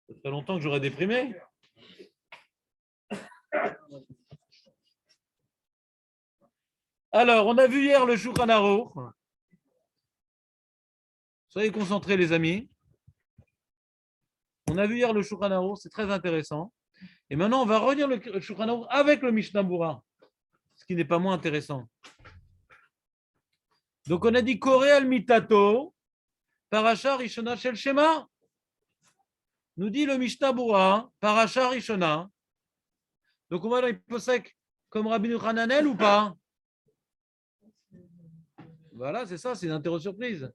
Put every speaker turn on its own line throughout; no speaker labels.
Ça fait longtemps que j'aurais déprimé. Alors, on a vu hier le Shulchan Aruch. Soyez concentrés, les amis. On a vu hier le Shulchan Aruch, c'est très intéressant. Et maintenant, on va relire le Shulchan Aruch avec le Mishnah Berurah, ce qui n'est pas moins intéressant. Donc, on a dit Koré al Mitato, Parasha Rishona Shel Shema. Nous dit le Mishnah Berurah, Parasha Rishona. Donc, on va dans les posek comme Rabbi Hananel ou pas? Voilà, c'est ça, c'est une interro surprise.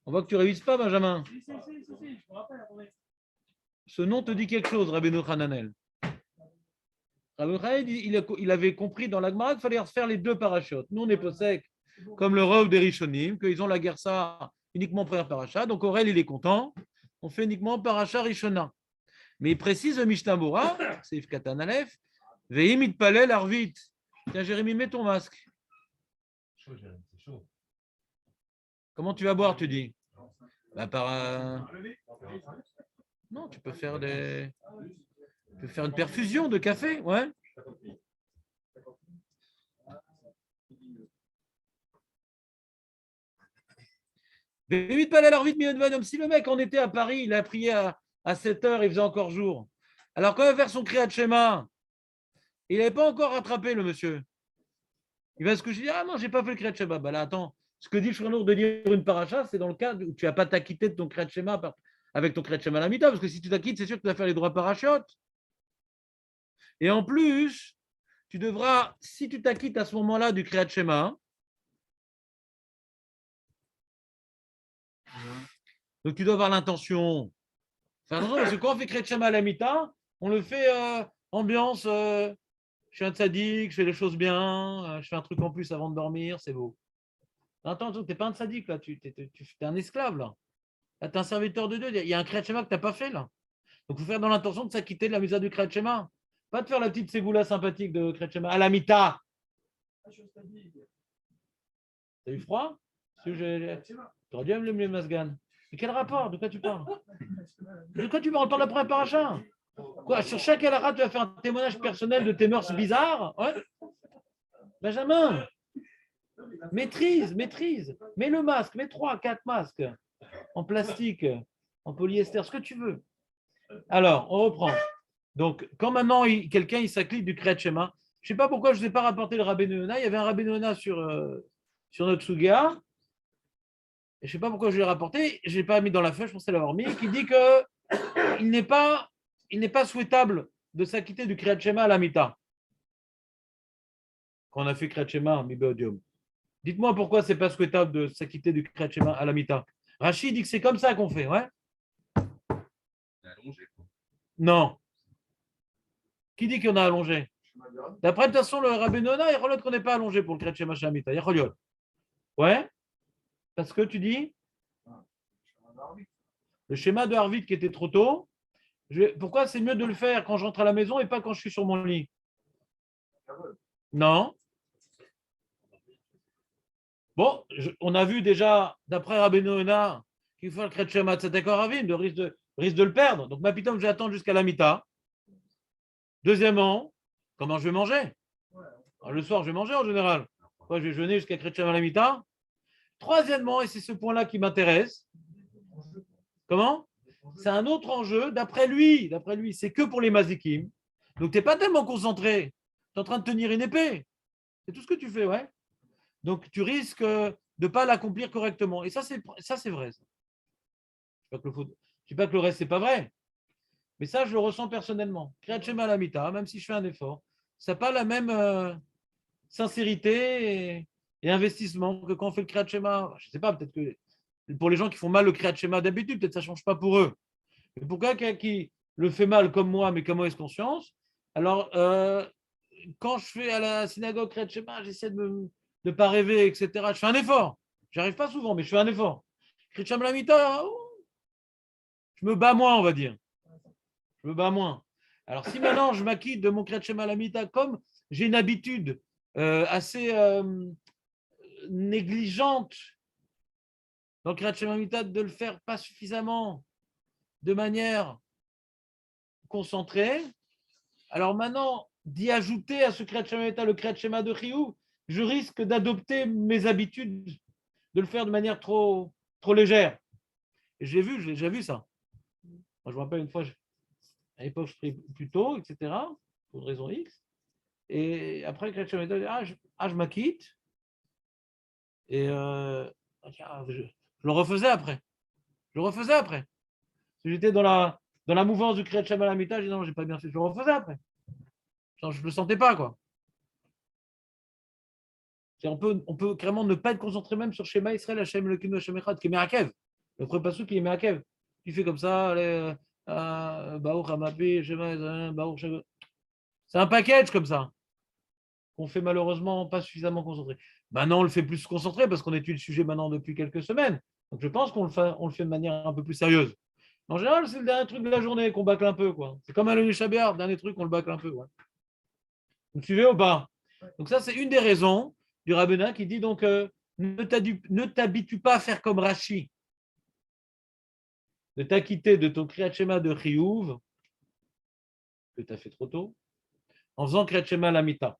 On voit que tu ne révises pas, Benjamin. Si, je me rappelle. Ce nom te dit quelque chose, Rabbi Hananel. Rabbi Hananel, il avait compris dans la Gemara qu'il fallait faire les deux parachutes. Nous, on est posek comme le Rav des Rishonim, qu'ils ont la Gersa uniquement première paracha. Donc, Aurel, il est content. On fait uniquement paracha Rishona. Mais il précise le Mishnah Berurah, c'est Katan Aleph, Ve'im itpalel arvit. Tiens, Jérémy, mets ton masque.
Chaud, Jérémy, c'est chaud.
Comment tu vas boire, tu dis? Non, tu peux faire une perfusion de café, ouais. Si le mec en était à Paris, il a prié à 7 heures, il faisait encore jour. Alors quand il va faire son Kriyat Shema, il n'avait pas encore rattrapé le monsieur. Il va se coucher, ah non, j'ai pas fait le Kriyat Shema. Bah là, attends, ce que dit le Shulchan Aruch de dire une paracha, c'est dans le cas où tu n'as pas t'acquitté de ton Kriyat Shema avec ton Kriyat Shema à la mita, parce que si tu t'acquittes, c'est sûr que tu vas faire les droits parachutes. Et en plus, tu devras, si tu t'acquittes à ce moment-là du Kriyat Shema, donc tu dois avoir l'intention. Fais attention, parce que quand on fait Kriyat Shema à la mita, on le fait ambiance, je suis un tzaddik, je fais les choses bien, je fais un truc en plus avant de dormir, c'est beau. Attends, tu n'es pas un tzaddik, là, tu es un esclave, là. Là, tu es un serviteur de Dieu, il y a un Kriyat Shema que tu n'as pas fait, là. Donc, il faut faire dans l'intention de s'acquitter de la misa du Kriyat Shema. Pas de faire la petite ségoula sympathique de Kriyat Shema à la mita. T'as eu froid? Tu aurais dû me les masgan. Mais quel rapport? De quoi tu parles? De quoi tu parles? On parle de la première paracha. Quoi? Sur chaque halakha, tu vas faire un témoignage personnel de tes mœurs bizarres? Ouais. Benjamin, maîtrise. Mets le masque, mets 3, 4 masques en plastique, en polyester, ce que tu veux. Alors, on reprend. Donc, quand maintenant quelqu'un s'acclite du Kriyat Shema, je ne sais pas pourquoi je ne vous ai pas rapporté le Rabbeinu Yonah. Il y avait un Rabbeinu Yonah sur notre Sugia. Je ne sais pas pourquoi je l'ai rapporté. Je ne l'ai pas mis dans la feuille, je pensais l'avoir mis, qui dit qu'il n'est pas souhaitable de s'acquitter du Kriyat Shema à la mita. Quand on a fait Kriyat Shema, Mibéodium. Dites-moi pourquoi ce n'est pas souhaitable de s'acquitter du Kriyat Shema à la mita. Rachid dit que c'est comme ça qu'on fait, ouais? Non. Qui dit qu'on a allongé? D'après, de toute façon, le Rabbeinu Yonah, il relote qu'on n'est pas allongé pour le Kriyat Shema Shamita. Il relote. Ouais? Parce que tu dis le schéma de Harvit qui était trop tôt. Pourquoi c'est mieux de le faire quand j'entre à la maison et pas quand je suis sur mon lit? Non. Bon, on a vu déjà, d'après Rabbeinu Yonah, qu'il faut le Kriyat Shema Tzedek Ravim, de risque de le perdre. Donc, ma pitom, je vais attendre jusqu'à la mita. Deuxièmement, comment je vais manger? Alors, le soir, je vais manger en général. Moi, je vais jeûner jusqu'à Kriyat Shema à la mita. Troisièmement, et c'est ce point-là qui m'intéresse, comment? C'est un autre enjeu. D'après lui, c'est que pour les mazikim. Donc, tu n'es pas tellement concentré. Tu es en train de tenir une épée. C'est tout ce que tu fais, ouais. Donc, tu risques de ne pas l'accomplir correctement. Et ça, c'est vrai. Ça. Je ne dis pas que le reste, ce n'est pas vrai. Mais ça, je le ressens personnellement. Kriyat Shema Lamita, même si je fais un effort, ça n'a pas la même sincérité et investissement que quand on fait le Kriyat Shema. Je ne sais pas, peut-être que pour les gens qui font mal le Kriyat Shema d'habitude, peut-être que ça ne change pas pour eux. Mais pour quelqu'un qui le fait mal comme moi, mais comme mauvaise conscience, alors quand je fais à la synagogue Kriyat Shema, j'essaie de ne pas rêver, etc. Je fais un effort. Je n'y arrive pas souvent, mais je fais un effort. Kriyat Shema Lamita, je me bats moins, on va dire. Je me bats moins. Alors, si maintenant je m'acquitte de mon Kriyat Shema Lamita, comme j'ai une habitude assez négligente dans le Kriyat Shema Lamita de le faire pas suffisamment, de manière concentré. Alors maintenant, d'y ajouter à ce Kriyat Shema le Kriyat Shema de Chiyuv, je risque d'adopter mes habitudes, de le faire de manière trop légère. Et j'ai déjà vu ça. Moi, je me rappelle une fois, à l'époque, je priais plus tôt, etc., pour une raison X. Et après, Kriyat Shema, je m'acquitte. Et je le refaisais après. J'étais dans la mouvance du Kriyat Shema Lamita, je dis non, j'ai pas bien fait. Je le refaisais après. Genre, je le sentais pas, quoi. On peut carrément ne pas être concentré même sur Shema Israël, Hashem Elokeinu Hashem Echad, qui est Me'akev. Le premier passage qui est Me'akev. Tu fais comme ça, Baruch Hamapi, Shema Israël, Baruch Shema. C'est un package comme ça, qu'on fait malheureusement pas suffisamment concentré. Maintenant, on le fait plus concentré parce qu'on étudie le sujet maintenant depuis quelques semaines. Donc je pense qu'on le fait de manière un peu plus sérieuse. En général, c'est le dernier truc de la journée qu'on bâcle un peu, quoi. C'est comme un Lenu Shabiar, dernier truc qu'on le bâcle un peu. Ouais. Vous me suivez ou pas? Donc ça, c'est une des raisons du rabbin qui dit donc ne t'habitue pas à faire comme Rashi, de t'acquitter de ton Kriyat Shema de Chiyuv, que tu as fait trop tôt, en faisant Kriyat Shema Lamita.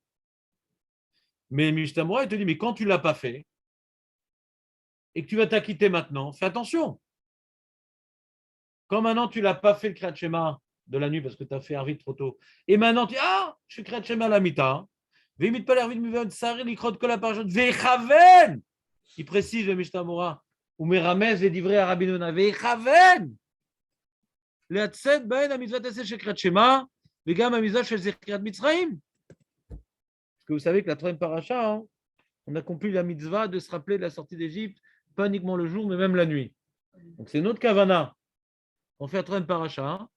Mais Mishtamura, il te dit, mais quand tu ne l'as pas fait, et que tu vas t'acquitter maintenant, fais attention. Quand maintenant tu ne l'as pas fait le Kriyat Shema de la nuit parce que tu as fait Arvit trop tôt, et maintenant tu dis, je suis Kriyat Shema Lamita, il précise le Mishtamura, ou Meramez les divrei à Rabbi Nona, Vechaven, להצאת בהן המצוות עשה של קריאת שמע, וגם המצווה של זכירת מצרים. Parce que vous savez que la troisième paracha, on accomplit la mitzvah de se rappeler de la sortie d'Égypte, pas uniquement le jour, mais même la nuit. Donc c'est notre kavana. On fait la troisième paracha,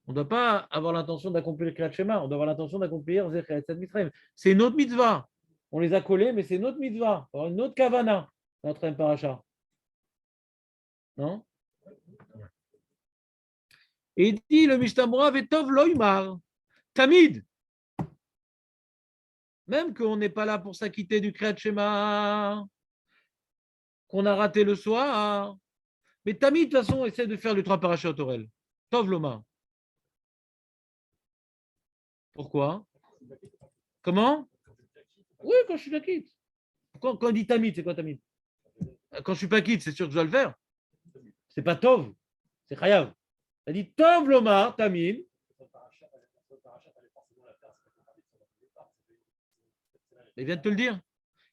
on ne doit pas avoir l'intention d'accomplir le Kriyat Shema, on doit avoir l'intention d'accomplir Zecheret Mitzrayim. C'est notre mitzvah. On les a collés, mais c'est notre mitzvah. On va avoir une autre kavana dans la troisième paracha. Non? Et il dit le Mishtamura Vetov Loimar, Tamid. Même qu'on n'est pas là pour s'acquitter du Kriyat Shema, qu'on a raté le soir. Mais Tamid, de toute façon, essaie de faire les trois parachutes Orel. Tov Lomar. Pourquoi? Comment? Oui, quand je suis la quitte. Quand on dit Tamid, c'est quoi Tamid? Quand je suis pas quitte, c'est sûr que je dois le faire. C'est pas Tov, c'est Chayav. Ça dit Tov Lomar, Tamid. Il vient de te le dire.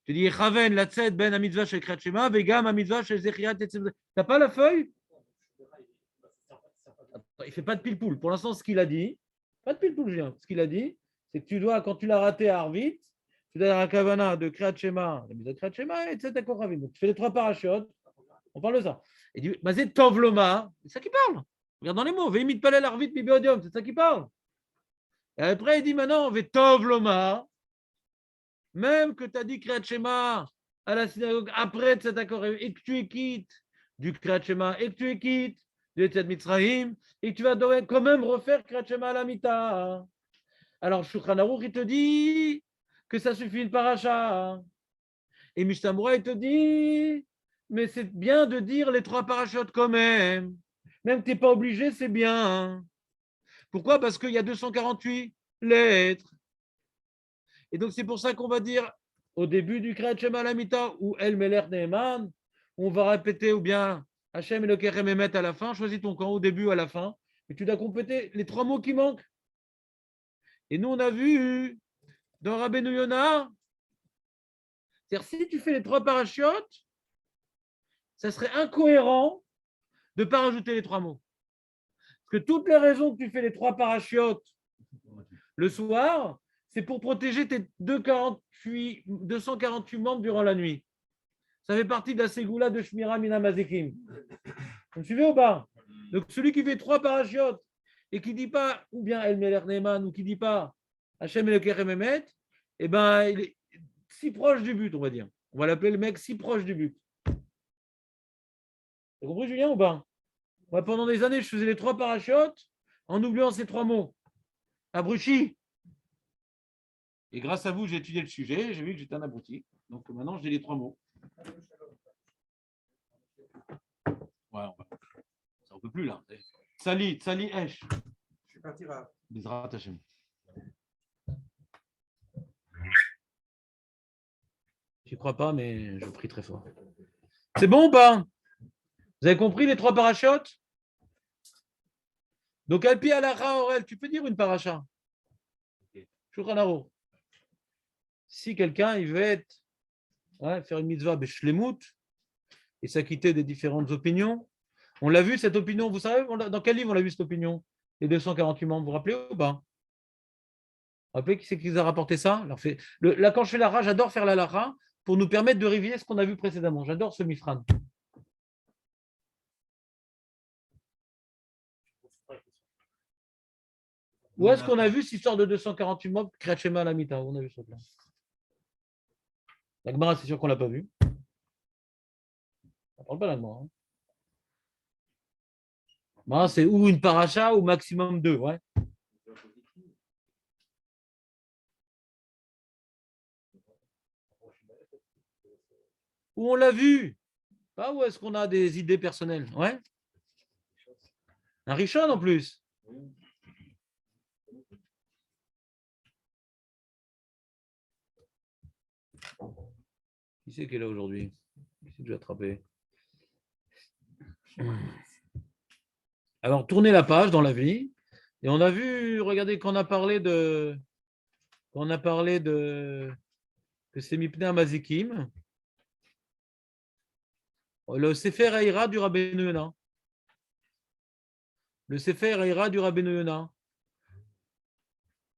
Tu dis Chaven, la tzed, ben la mitzvah shel Kriyat Shema, vegam la mitzvah shel Zechirat Etzem. T'as pas la feuille? Il fait pas de pile-poule. Pour l'instant, ce qu'il a dit, pas de pile-poule, Julien. Ce qu'il a dit, c'est que tu dois, quand tu l'as raté à Arvit, tu dois avoir un kavana de Kriyat Shema, la mitzvah de Kriyat Shema, et tzed Koravim. Donc tu fais les trois parachutes. On parle de ça. Il dit, Mazé Tov Loma, c'est ça qui parle. Regarde dans les mots. Veimit Palel Arvit Bibiodium, c'est ça qui parle. Et après, il dit maintenant, Ve Tov Loma. Même que tu as dit Kriyat Shema à la synagogue après cet accord et que tu es quitte du Kriyat Shema et que tu es quitte du Etzet Mitzrayim et que tu vas devoir quand même refaire Kriyat Shema à la Mita. Alors Shulchan Aruch il te dit que ça suffit une paracha. Et Mishtamura il te dit mais c'est bien de dire les trois parachutes quand même. Même que tu n'es pas obligé, c'est bien. Pourquoi? Parce qu'il y a 248 lettres. Et donc, c'est pour ça qu'on va dire au début du Kriyat Shema Lamita ou El Melech Neeman, on va répéter ou bien Hashem Elokeichem Emet à la fin. Choisis ton camp au début ou à la fin. Et tu dois compléter les trois mots qui manquent. Et nous, on a vu dans Rabbeinu Yonah, c'est-à-dire si tu fais les trois parachutes, ça serait incohérent de ne pas rajouter les trois mots. Parce que toutes les raisons que tu fais les trois parachutes le soir, c'est pour protéger tes 248 membres durant la nuit. Ça fait partie de la ségoula de Shmira Mina Mazekim. Vous me suivez ou pas? Donc celui qui fait trois parachutes et qui ne dit pas, ou bien El Melech Neeman, ou qui ne dit pas Hashem Elokeichem Emet, eh ben, il est si proche du but, on va dire. On va l'appeler le mec si proche du but. T'as compris, Julien, ou pas? Moi, pendant des années, je faisais les trois parachutes en oubliant ces trois mots. Abruti. Et grâce à vous, j'ai étudié le sujet, j'ai vu que j'étais un abruti. Donc maintenant, j'ai les trois mots. Ouais, ça ne peut plus là. Tsali, Esh.
suis parti à...
Bizrat Hashem. Je n'y crois pas, mais je prie très fort. C'est bon ou pas? Vous avez compris les 3 parachutes? Donc, Alpi Alara Aurel, tu peux dire une paracha? Shulchan Aruch. Si quelqu'un il veut faire une mitzvah b'shlemut et s'acquitter des différentes opinions, on l'a vu cette opinion, vous savez, dans quel livre on l'a vu cette opinion? Les 248 membres, vous vous rappelez ou pas? Vous vous rappelez qui c'est qui nous a rapporté ça? Alors, là, quand je fais l'ara, j'adore faire la lara pour nous permettre de réviser ce qu'on a vu précédemment. J'adore ce mifran. Où est-ce qu'on a vu cette histoire de 248 mobs, Kriyat Shema à la Mita? Où on a vu ça là? La Gemara, c'est sûr qu'on ne l'a pas vu. On ne parle pas la Gemara. Hein. C'est ou une paracha ou maximum 2. Ouais. Où on l'a vu? Pas où est-ce qu'on a des idées personnelles? Ouais. Un Rishon en plus. Qui c'est qui est là aujourd'hui? Qui c'est que j'ai attrapé? Alors, tournez la page dans la vie. Et on a vu, regardez, qu'on a parlé de que c'est Mipnei Mazikim. Le Sefer Haïra du Rabbeinu Yonah. Le Sefer Haïra du Rabbeinu Yonah.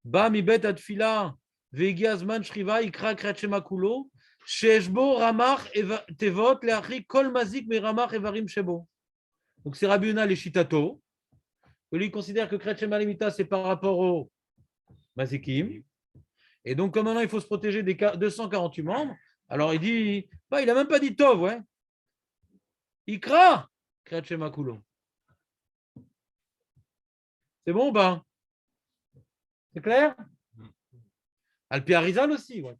Ba mi bet atfila ve'igi azman shriva ikra kriyat shema kulo sheshbo ramach tevot leachri kol mazik me ramach evarim shebo. Donc c'est Rabbi Yonah les Shitato. Lui considère que kriyat shema limita c'est par rapport au mazikim. Et donc comme maintenant il faut se protéger des 248 membres, alors il dit, bah, il n'a même pas dit tov, ouais. Ikra kriyat shema kulo. C'est bon ou pas? C'est clair? Alpi Arizal aussi. Ouais.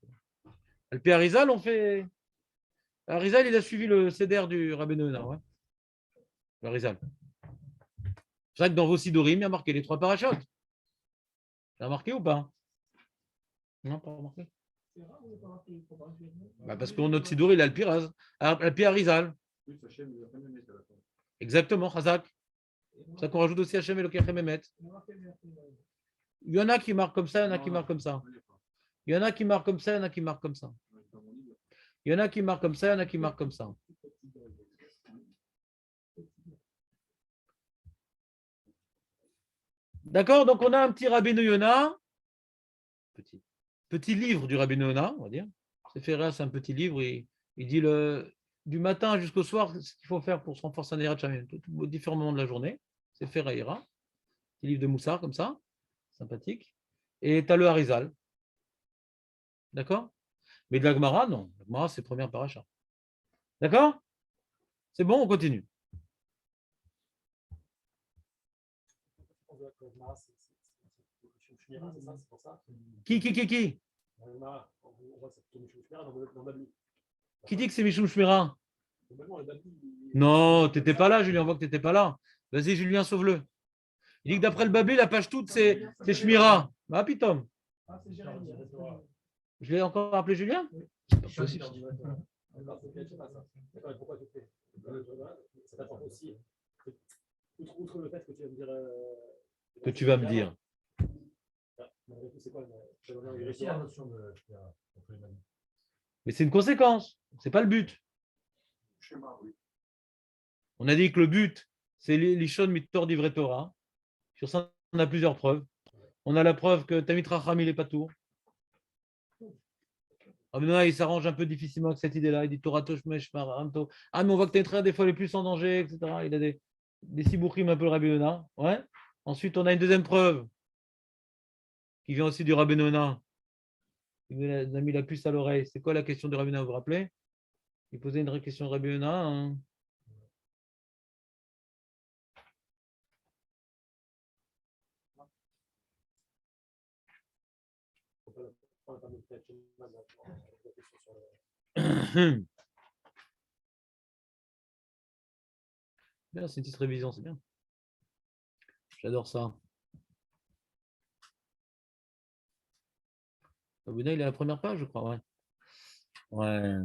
Alpi Arizal, on fait. Arizal, il a suivi le CDR du Rabbeinu Yonah. Ouais. Arizal. C'est vrai que dans vos Sidorim, il y a marqué les 3 parachutes. Tu as marqué ou pas? Non, pas marqué. Bah parce que notre Sidour, il a Alpi Arizal. Exactement, Chazak. C'est ça qu'on rajoute aussi Hachem et le Kechem Emet. Il y en a qui marquent comme ça, il y en a qui marquent comme ça. Il y en a qui marquent comme ça, il y en a qui marquent comme ça. Il y en a qui marquent comme ça, il y en a qui marquent comme ça. D'accord? Donc on a un petit Rabbeinu Yonah, petit livre du Rabbeinu Yonah, on va dire. C'est un petit livre, il dit du matin jusqu'au soir ce qu'il faut faire pour se renforcer en Hirat Shamayim, aux différents moments de la journée. C'est Ferraïra, petit livre de Moussard comme ça, sympathique. Et tu as le Harizal. D'accord? Mais de la Gemara, non. La Gemara, c'est première paracha. D'accord? C'est bon, on continue. Qui Qui dit que c'est Mishum Shmira? Non, tu n'étais pas là, Julien. On voit que tu n'étais pas là. Vas-y, Julien, sauve-le. Il dit que d'après le Babli, la page toute, c'est Shmira. Ah, pitom. Je l'ai encore appelé Julien? C'est pas possible. Outre le fait que tu vas me dire. Que tu vas me dire. Mais c'est une conséquence, c'est pas le but. On a dit que le but, c'est l'ishon mitor d'ivre Torah. Sur ça, on a plusieurs preuves. On a la preuve que Tamit Racham, il n'est pas tout. Il s'arrange un peu difficilement avec cette idée-là. Il dit Torah Toshmesh Maranto. Ah, mais on voit que Tamitra, des fois, elle est plus en danger, etc. Il a des sibouchim un peu le Rabbi Yonah. Ouais. Ensuite, on a une deuxième preuve qui vient aussi du Rabbi Yonah. Il a mis la puce à l'oreille. C'est quoi la question du Rabbi Yonah, vous vous rappelez? Il posait une vraie question de Rabbi Yonah. Hein. Bien, c'est une petite révision, c'est bien. J'adore ça. Rabbi il est à la première page, je crois, ouais. Ouais.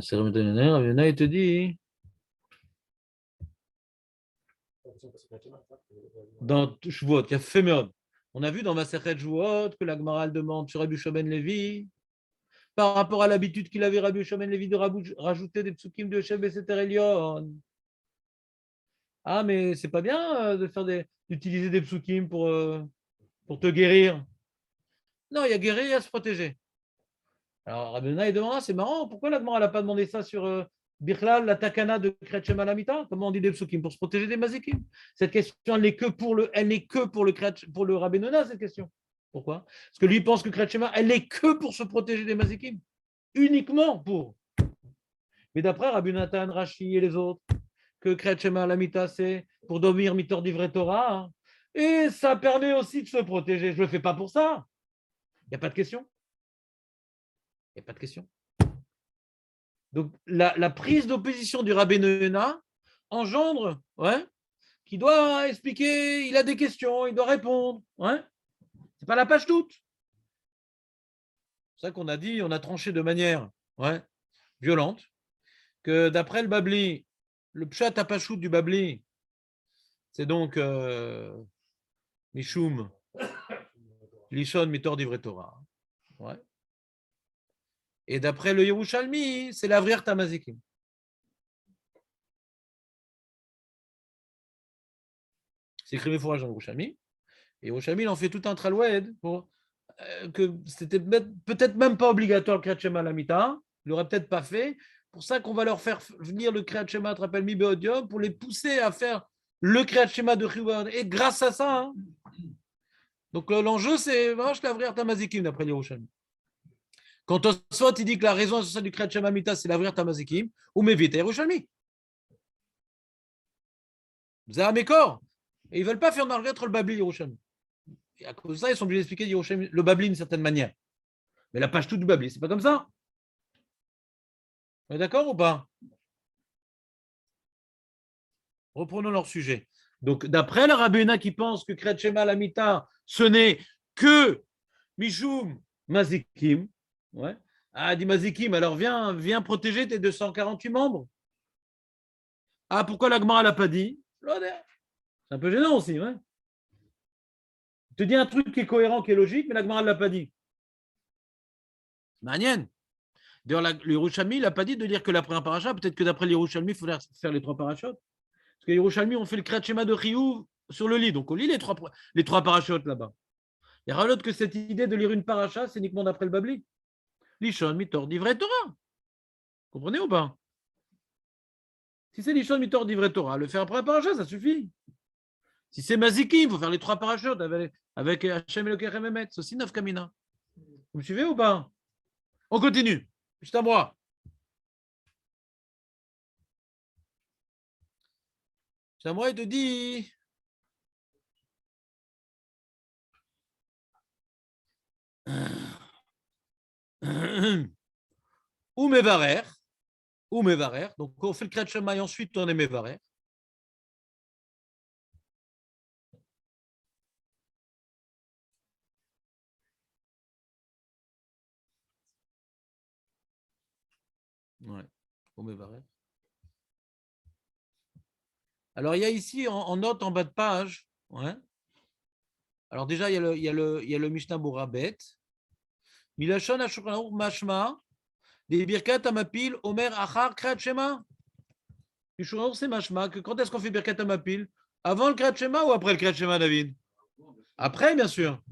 C'est Rabbi Yonah, il te dit, dans Shvuot, il y a Féméod. On a vu dans Masechet Shvuot que la Gemara demande sur Rabbi Shoben Levi, par rapport à l'habitude qu'il avait Rabbi Shoben Levi de rajouter des psukim de Shem Beseter Elion. Ah, mais c'est pas bien d'utiliser des psukim pour te guérir. Non, il y a guérir et à se protéger. Alors, Rabbi Yonah, il demande, c'est marrant, pourquoi la Gemara n'a pas demandé ça sur Birklal, la takana de Kriyat Shema Lamita? Comment on dit des psukim? Pour se protéger des mazikim. Cette question, elle n'est que pour le Rabbi Yonah, cette question. Pourquoi? Parce que lui pense que Kriyat Shema, elle n'est que pour se protéger des mazikim. Uniquement pour. Mais d'après Rabbi Nathan, Rashi et les autres, que Kriyat Shema Lamita, c'est pour dormir mitor divrei Torah. Hein. Et ça permet aussi de se protéger. Je ne le fais pas pour ça. Il n'y a pas de question. Il n'y a pas de question. Donc, la prise d'opposition du Rabbi Yonah engendre, qui doit expliquer, il a des questions, il doit répondre. C'est pas la page toute. C'est ça qu'on a dit, on a tranché de manière violente, que d'après le Babli, le pshat à pachout du Babli, c'est donc Mishum, Lishon, Mitor divrei Torah. Et d'après le Yerushalmi, c'est l'Avrir Tamazikim. C'est écrit fourrage dans le Yerushalmi. Et Yerushalmi, il en fait tout un traloued pour que c'était peut-être même pas obligatoire le Kriyat Shema Lamita. Il l'aurait peut-être pas fait. Pour ça qu'on va leur faire venir le Kriyat Shema, rappelle Mi Beodium, pour les pousser à faire le Kriyat Shema de Chiyuv. Et grâce à ça, donc l'enjeu, c'est vraiment l'Avrir Tamazikim d'après le Yerushalmi. Quand Tosfot il dit que la raison essentielle du Kriyat Shema Mita, c'est l'Avrir Tamazikim, ou Mevit Yerushalmi. Vous avez un mécor. Et ils ne veulent pas faire malgré le Babli Yerushalmi. Et à cause de ça, ils sont obligés d'expliquer le Babli d'une certaine manière. Mais la page toute du Babli, c'est pas comme ça. On est d'accord ou pas? Reprenons leur sujet. Donc, d'après le Rabbi Yonah qui pense que Kriyat Shema Lamita, ce n'est que Mishum Mazikim. Ah, dit Mazikim, alors viens protéger tes 248 membres. Ah, pourquoi la Gemara ne l'a pas dit? C'est un peu gênant aussi. Il te dit un truc qui est cohérent, qui est logique, mais la Gemara ne l'a pas dit. Manienne. D'ailleurs, le Yerushalmi, il n'a pas dit de dire que la première paracha, peut-être que d'après le Yerushalmi, il faudrait faire les 3 parachutes. Parce que les Yerushalmi ont fait le Kriyat Shema de Chiyuv sur le lit. Donc, on lit les 3 parachutes là-bas. Il y a l'autre que cette idée de lire une paracha, c'est uniquement d'après le Babli. Lishon, Mitor, divrei Torah. Comprenez ou pas? Si c'est Lishon, Mitor, divrei Torah, le faire après la paracha, ça suffit. Si c'est Maziki, il faut faire les 3 parachutes avec Hachem Elokechem Emet. C'est aussi 9 Kamina. Vous me suivez ou pas? On continue. Juste à moi. Juste à moi, il te dit. Ou Mevarer. Donc, on fait le Kriyat Shema et ensuite on est Mevarer. Ou Mevarer. Alors, il y a ici en note en bas de page. Alors, déjà, il y a le Mishnah Borabet. Milachon HaShulchan Aruch Mashma. Des Birkat Amapil, Omer Achar Kriyat Shema. Du Shulchan Aruch, c'est Mashma. Que quand est-ce qu'on fait Birkat Amapil? Avant le Kriyat Shema ou après le Kriyat Shema, David? Après, bien sûr.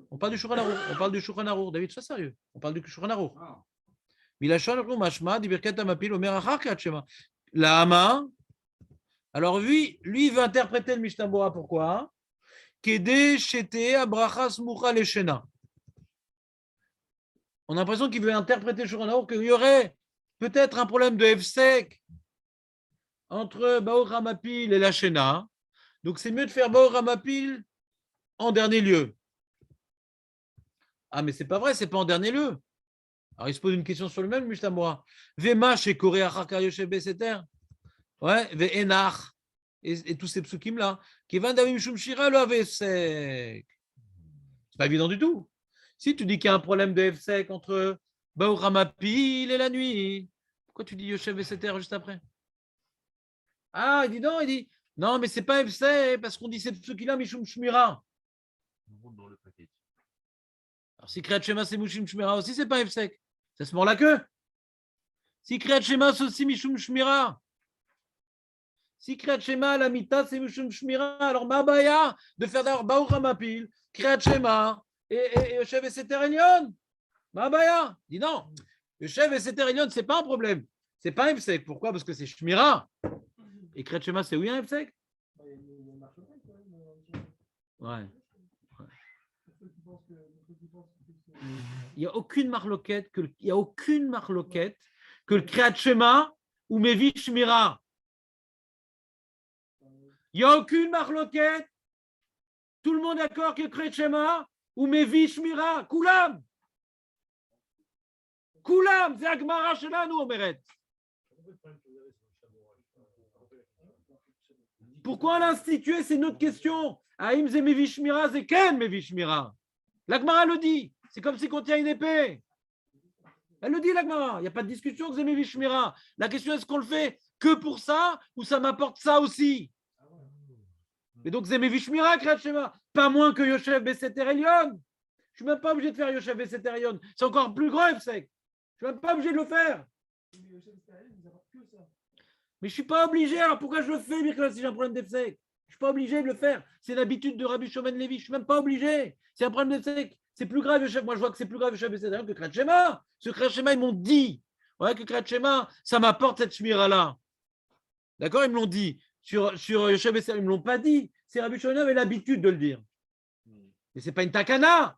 On parle du Shulchan Aruch. David, sois sérieux. On parle du Shulchan Aruch. Milachon HaShulchan Mashma. Des Birkat Amapil, Omer Achar Kriyat Shema. La Hama. Alors lui, il veut interpréter le Mishnah Bora. Pourquoi? Kede Shete Abracha Smucha Leshena. On a l'impression qu'il veut interpréter le Shulchan Aruch qu'il y aurait peut-être un problème de Hefsek entre Baor Hamapil et la Shena. Donc c'est mieux de faire Baor Hamapil en dernier lieu. Ah, mais c'est pas vrai, c'est pas en dernier lieu. Alors il se pose une question sur le même Mishnah Bora. Vema chez Korea Chaka Yoshe Beseter. Ve Enach. et tous ces psukim-là. Kevan Davim Shum Shira le Hefsek. C'est pas évident du tout. Si tu dis qu'il y a un problème de Hefsek entre Baou Ramapil et la nuit, pourquoi tu dis Yoshev et Seter juste après? Ah, il dit non, mais c'est pas Hefsek parce qu'on dit c'est psukim-là Mishum Shmira.
On monte dans le paquet.
Alors si Kriyat Shema c'est Mishum Shmira aussi, c'est pas Hefsek. Ça se mord la queue. Si Kriyat Shema c'est aussi Mishum Shmira. Si Kriyat Shema, la mita, c'est Mishum Shmira, alors ma baya de faire d'abord Baou Ramapil, Kriyat Shema et Yoshev et Seter Elyon. Ma baya. Dis non. Yoshev et Seter Elyon, c'est pas un problème. C'est pas un Hefsek. Pourquoi? Parce que c'est Shmira. Et Kriyat Shema, c'est oui un Hefsek? Ouais. Il n'y a aucune marloquette que le Kriyat Shema ou Mevi Shmira. Il n'y a aucune marloquette. Tout le monde est d'accord que Kriyat Shema ou Mevi Shmira. Koulam. Koulam. C'est Agmara Shelanu, Omeret. Pourquoi l'instituer? C'est une autre question. Aïm ze Mevi Shmira, c'est Ken Mevi Shmira. L'Agmara le dit. C'est comme si on tient une épée. Elle le dit, l'Agmara. Il n'y a pas de discussion que Zemevi Shmira. La question, est-ce qu'on le fait que pour ça ou ça m'apporte ça aussi? Et donc, Zemevi Shmira, Kriyat Shema. Pas moins que Yoshev Beseter Elyon. Je ne suis même pas obligé de faire Yoshev Beseter Elyon. C'est encore plus grand, Hefsek. Je ne suis même pas obligé de le faire. Mais je ne suis pas obligé. Alors pourquoi je le fais, Mirkla, si j'ai un problème d'Hefsek? Je ne suis pas obligé de le faire. C'est l'habitude de Rabbi Shomen Levi. Je ne suis même pas obligé. C'est un problème d'Hefsek. C'est plus grave, moi je vois que c'est plus grave que Kriyat Shema. Ce Kriyat Shema, ils m'ont dit que Kriyat Shema, ça m'apporte cette shmira-là. D'accord? Ils me l'ont dit. Sur Yoshev Besser, ils ne me l'ont pas dit. C'est Rabbi Shimon avait l'habitude de le dire. Mais ce n'est pas une takana.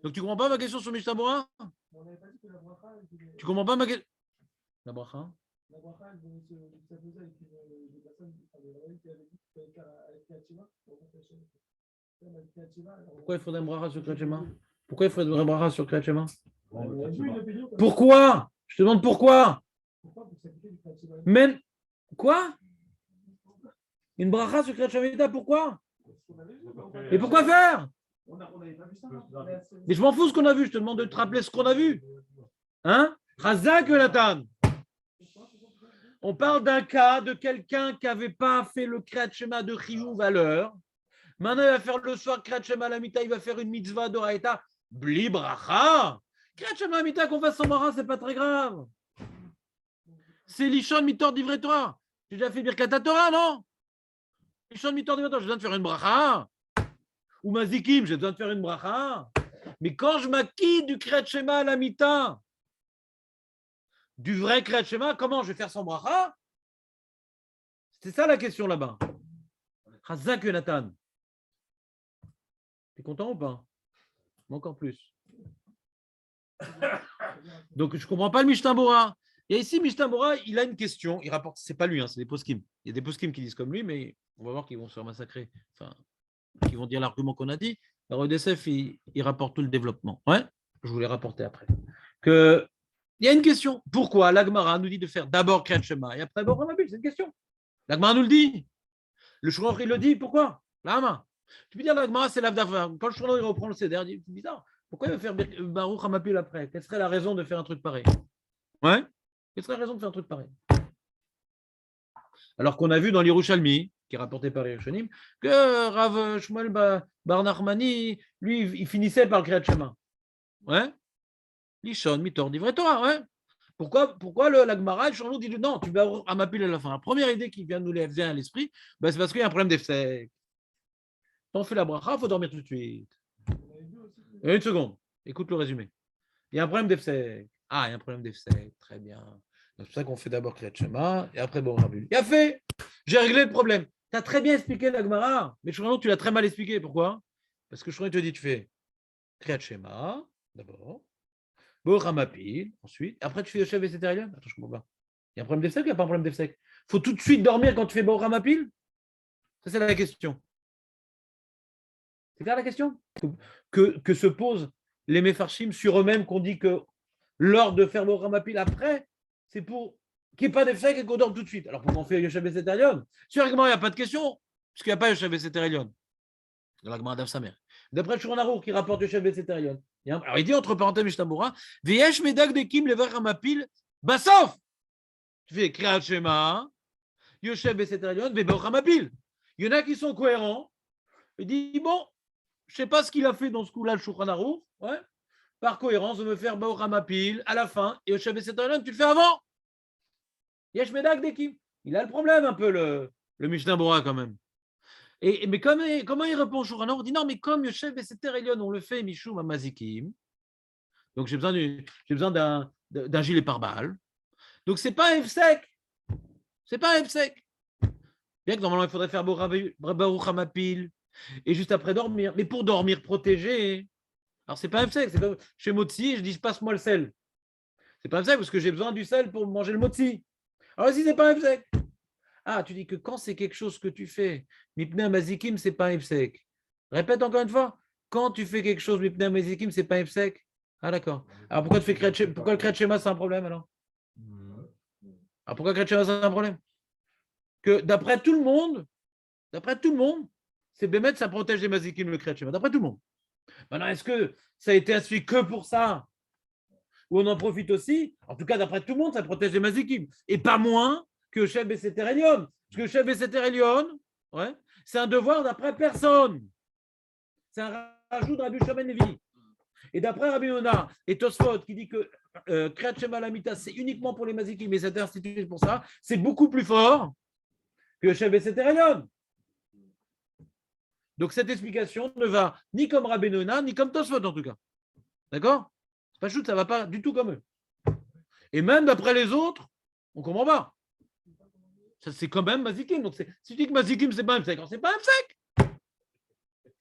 Donc tu ne comprends pas ma question sur Mishnah Bora? Tu ne comprends pas ma question? La bracha? La bracha, ça faisait avec des personnes qui avaient dit qu'il fallait faire avec Kriyat Shema. Pourquoi il faudrait un bracha sur Kriyat Shema? Pourquoi il faudrait un bracha sur Kriyat Shema? Pourquoi? Je te demande pourquoi? Même quoi? Une bracha sur Kriyat Shema, pourquoi? Et pourquoi faire? Mais je m'en fous ce qu'on a vu, je te demande de te rappeler ce qu'on a vu. Hein? Chazak Nathan. On parle d'un cas de quelqu'un qui n'avait pas fait le Kriyat Shema de Chiyuv valeur. Maintenant, il va faire le soir Kriyat Shema Lamita, il va faire une mitzvah d'Oraïta. Bli bracha. Kriyat Shema Lamita, qu'on fasse son bracha, c'est pas très grave. C'est l'Ishon Mitor d'Ivre Torah. J'ai déjà fait Birkat Torah, non? L'Ishon Mitor d'Ivre Torah, j'ai besoin de faire une bracha. Ou Mazikim, j'ai besoin de faire une bracha. Mais quand je m'acquitte du Kriyat Shema Lamita, du vrai Kriyat Shema, comment je vais faire son bracha? C'est ça la question là-bas. Chazak Nathan. T'es content ou pas? Encore plus. Donc, je ne comprends pas le Mishnah Bora. Et ici, Mishnah Bora, il a une question. Il rapporte, c'est pas lui, hein, c'est des poskim. Il y a des poskim qui disent comme lui, mais on va voir qu'ils vont se faire massacrer. Enfin, qui vont dire l'argument qu'on a dit. Alors, EDSF, il rapporte tout le développement. Ouais, je voulais rapporter après. Il y a une question. Pourquoi l'Agmara nous dit de faire d'abord Kriyat Shema et après Bor Hamapil? C'est une question. L'Agmara nous le dit. Le Shulchan il le dit. Pourquoi? Lama. Tu peux dire l'Agmara, c'est l'Avdava. Quand le Shulchan il reprend le Seder, c'est bizarre. Pourquoi il va faire Baruch Hamapil après? Quelle serait la raison de faire un truc pareil? Ouais? Quelle serait la raison de faire un truc pareil? Alors qu'on a vu dans l'Yerushalmi, qui est rapporté par les Rishonim, que Rav Shmuel Bar Nachmani, lui, il finissait par le Kriyat Shema. Ouais? Lishon, Mitor, d'Ivre Torah, ouais? Pourquoi l'Agmara, le Shulchan dit non, tu vas Hamapil à la fin? La première idée qui vient nous vient à l'esprit, c'est parce qu'il y a un problème d'Efsek. Quand on fait la bracha, il faut dormir tout de suite. Une seconde, écoute le résumé. Il y a un problème d'Efsek. Ah, il y a un problème d'Efsek, très bien. C'est pour ça qu'on fait d'abord Kriyat Shema et après Bor Hamapil. Il a fait, j'ai réglé le problème. Tu as très bien expliqué l'Agmara, mais Shulchan tu l'as très mal expliqué. Pourquoi? Parce que Shulchan te dit, tu fais Kriyat Shema d'abord, Bor Hamapil ensuite, après tu fais Yoshev et Seter Elyon. Attends, je comprends pas. Il y a un problème d'Efsek ou il n'y a pas un problème d'Efsek? Il faut tout de suite dormir quand tu fais Bor Hamapil? Ça, c'est la question. C'est clair la question que se posent les Mefarshim sur eux-mêmes, qu'on dit que l'ordre de faire Bor Hamapil après, c'est pour qu'il n'y ait pas d'Efsek et qu'on dorme tout de suite. Alors, comment on fait Yoshev Beseter Elyon? Sur Agmara, il n'y a pas de question, puisqu'il n'y a pas Yoshev Beseter Elyon. Dans l'Agmara d'Avsamer. D'après Shulchan Arour qui rapporte Yoshev Beseter Elyon. Alors, il dit entre parenthèses Mishtabura, V'yesh medag dekim lever hamapil basof. Tu fais Kriyat Shema, Yoshev Beseter Elyon, Veber hamapil. Il y en a qui sont cohérents. Il dit, bon, je ne sais pas ce qu'il a fait dans ce coup-là, le Shulchan Arour. Ouais. Par cohérence, de me faire Baor Hamapil à la fin, et Yoshev Beseter Elyon, tu le fais avant. Yesh medag dekim. Il a le problème un peu, le Mishnah Bora quand même. Mais comment il répond Shulchan Arour? Il dit non, mais comme Yoshev Beseter Elyon, on le fait Mishum Amazikim, donc j'ai besoin d'un gilet pare-balles. Donc c'est pas un F-sec. C'est pas un F-sec. Bien que normalement il faudrait faire Baruch Hamapil et juste après dormir. Mais pour dormir protégé, alors c'est pas un F-sec. C'est comme chez Motzi, je dis passe-moi le sel. C'est pas un F-sec parce que j'ai besoin du sel pour manger le Motzi. Alors si c'est pas un F-sec. Ah, tu dis que quand c'est quelque chose que tu fais, Mipnei Mazikim, c'est pas un F-sec. Répète encore une fois. Quand tu fais quelque chose, Mipnei Mazikim, c'est pas un F-sec. Ah d'accord. Alors pourquoi le Kriyat Shema c'est un problème alors? Alors pourquoi Kriyat Shema c'est un problème? Que d'après tout le monde, c'est Bémet, ça protège les Mazikim, le Kriyat Shema. D'après tout le monde. Maintenant, est-ce que ça a été instruit que pour ça? Ou on en profite aussi? En tout cas, d'après tout le monde, ça protège les Mazikim. Et pas moins que Yoshev Beseter Elyon. Parce que Yoshev Beseter Elyon, ouais, c'est un devoir d'après personne. C'est un rajout de Rabbi Shimon Levi. Et d'après Rabbi Yonah et Tosfot qui dit que Kriyat Shema Lamita, c'est uniquement pour les Mazikim, mais c'est institué pour ça, c'est beaucoup plus fort que Yoshev Beseter Elyon. Donc cette explication ne va ni comme Rabbi Yonah, ni comme Tosfot en tout cas. D'accord? C'est pas chute, ça ne va pas du tout comme eux. Et même d'après les autres, on ne comprend pas. Ça, c'est quand même Mazikim. Donc si tu dis que Mazikim, c'est pas un sec, c'est pas un sec.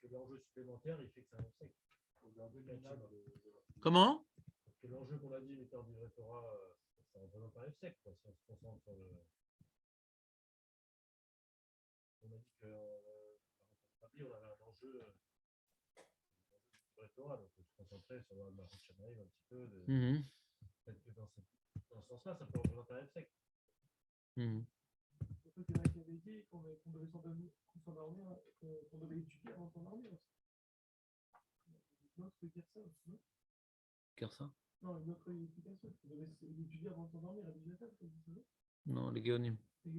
L'enjeu supplémentaire, il fait que c'est un sec.
Comment?
L'enjeu qu'on a dit, l'état du Torah, ça ne représente pas un sec. Si on se concentre sur le. On a dit que on avait un enjeu sur le Torah, donc on se concentrait sur la Shamaïm un petit peu. Peut-être que dans ce sens-là, ça peut représenter un sec.
Surtout qu'il y en a qui avaient dit qu'on devait s'endormir, qu'on devait étudier avant de s'endormir. Une autre peut dire ça aussi, non?
Dire ça?
Non, une autre explication. On devait étudier avant de s'endormir à 18 heures, c'est ça?
Non, les Géonim.
Donc,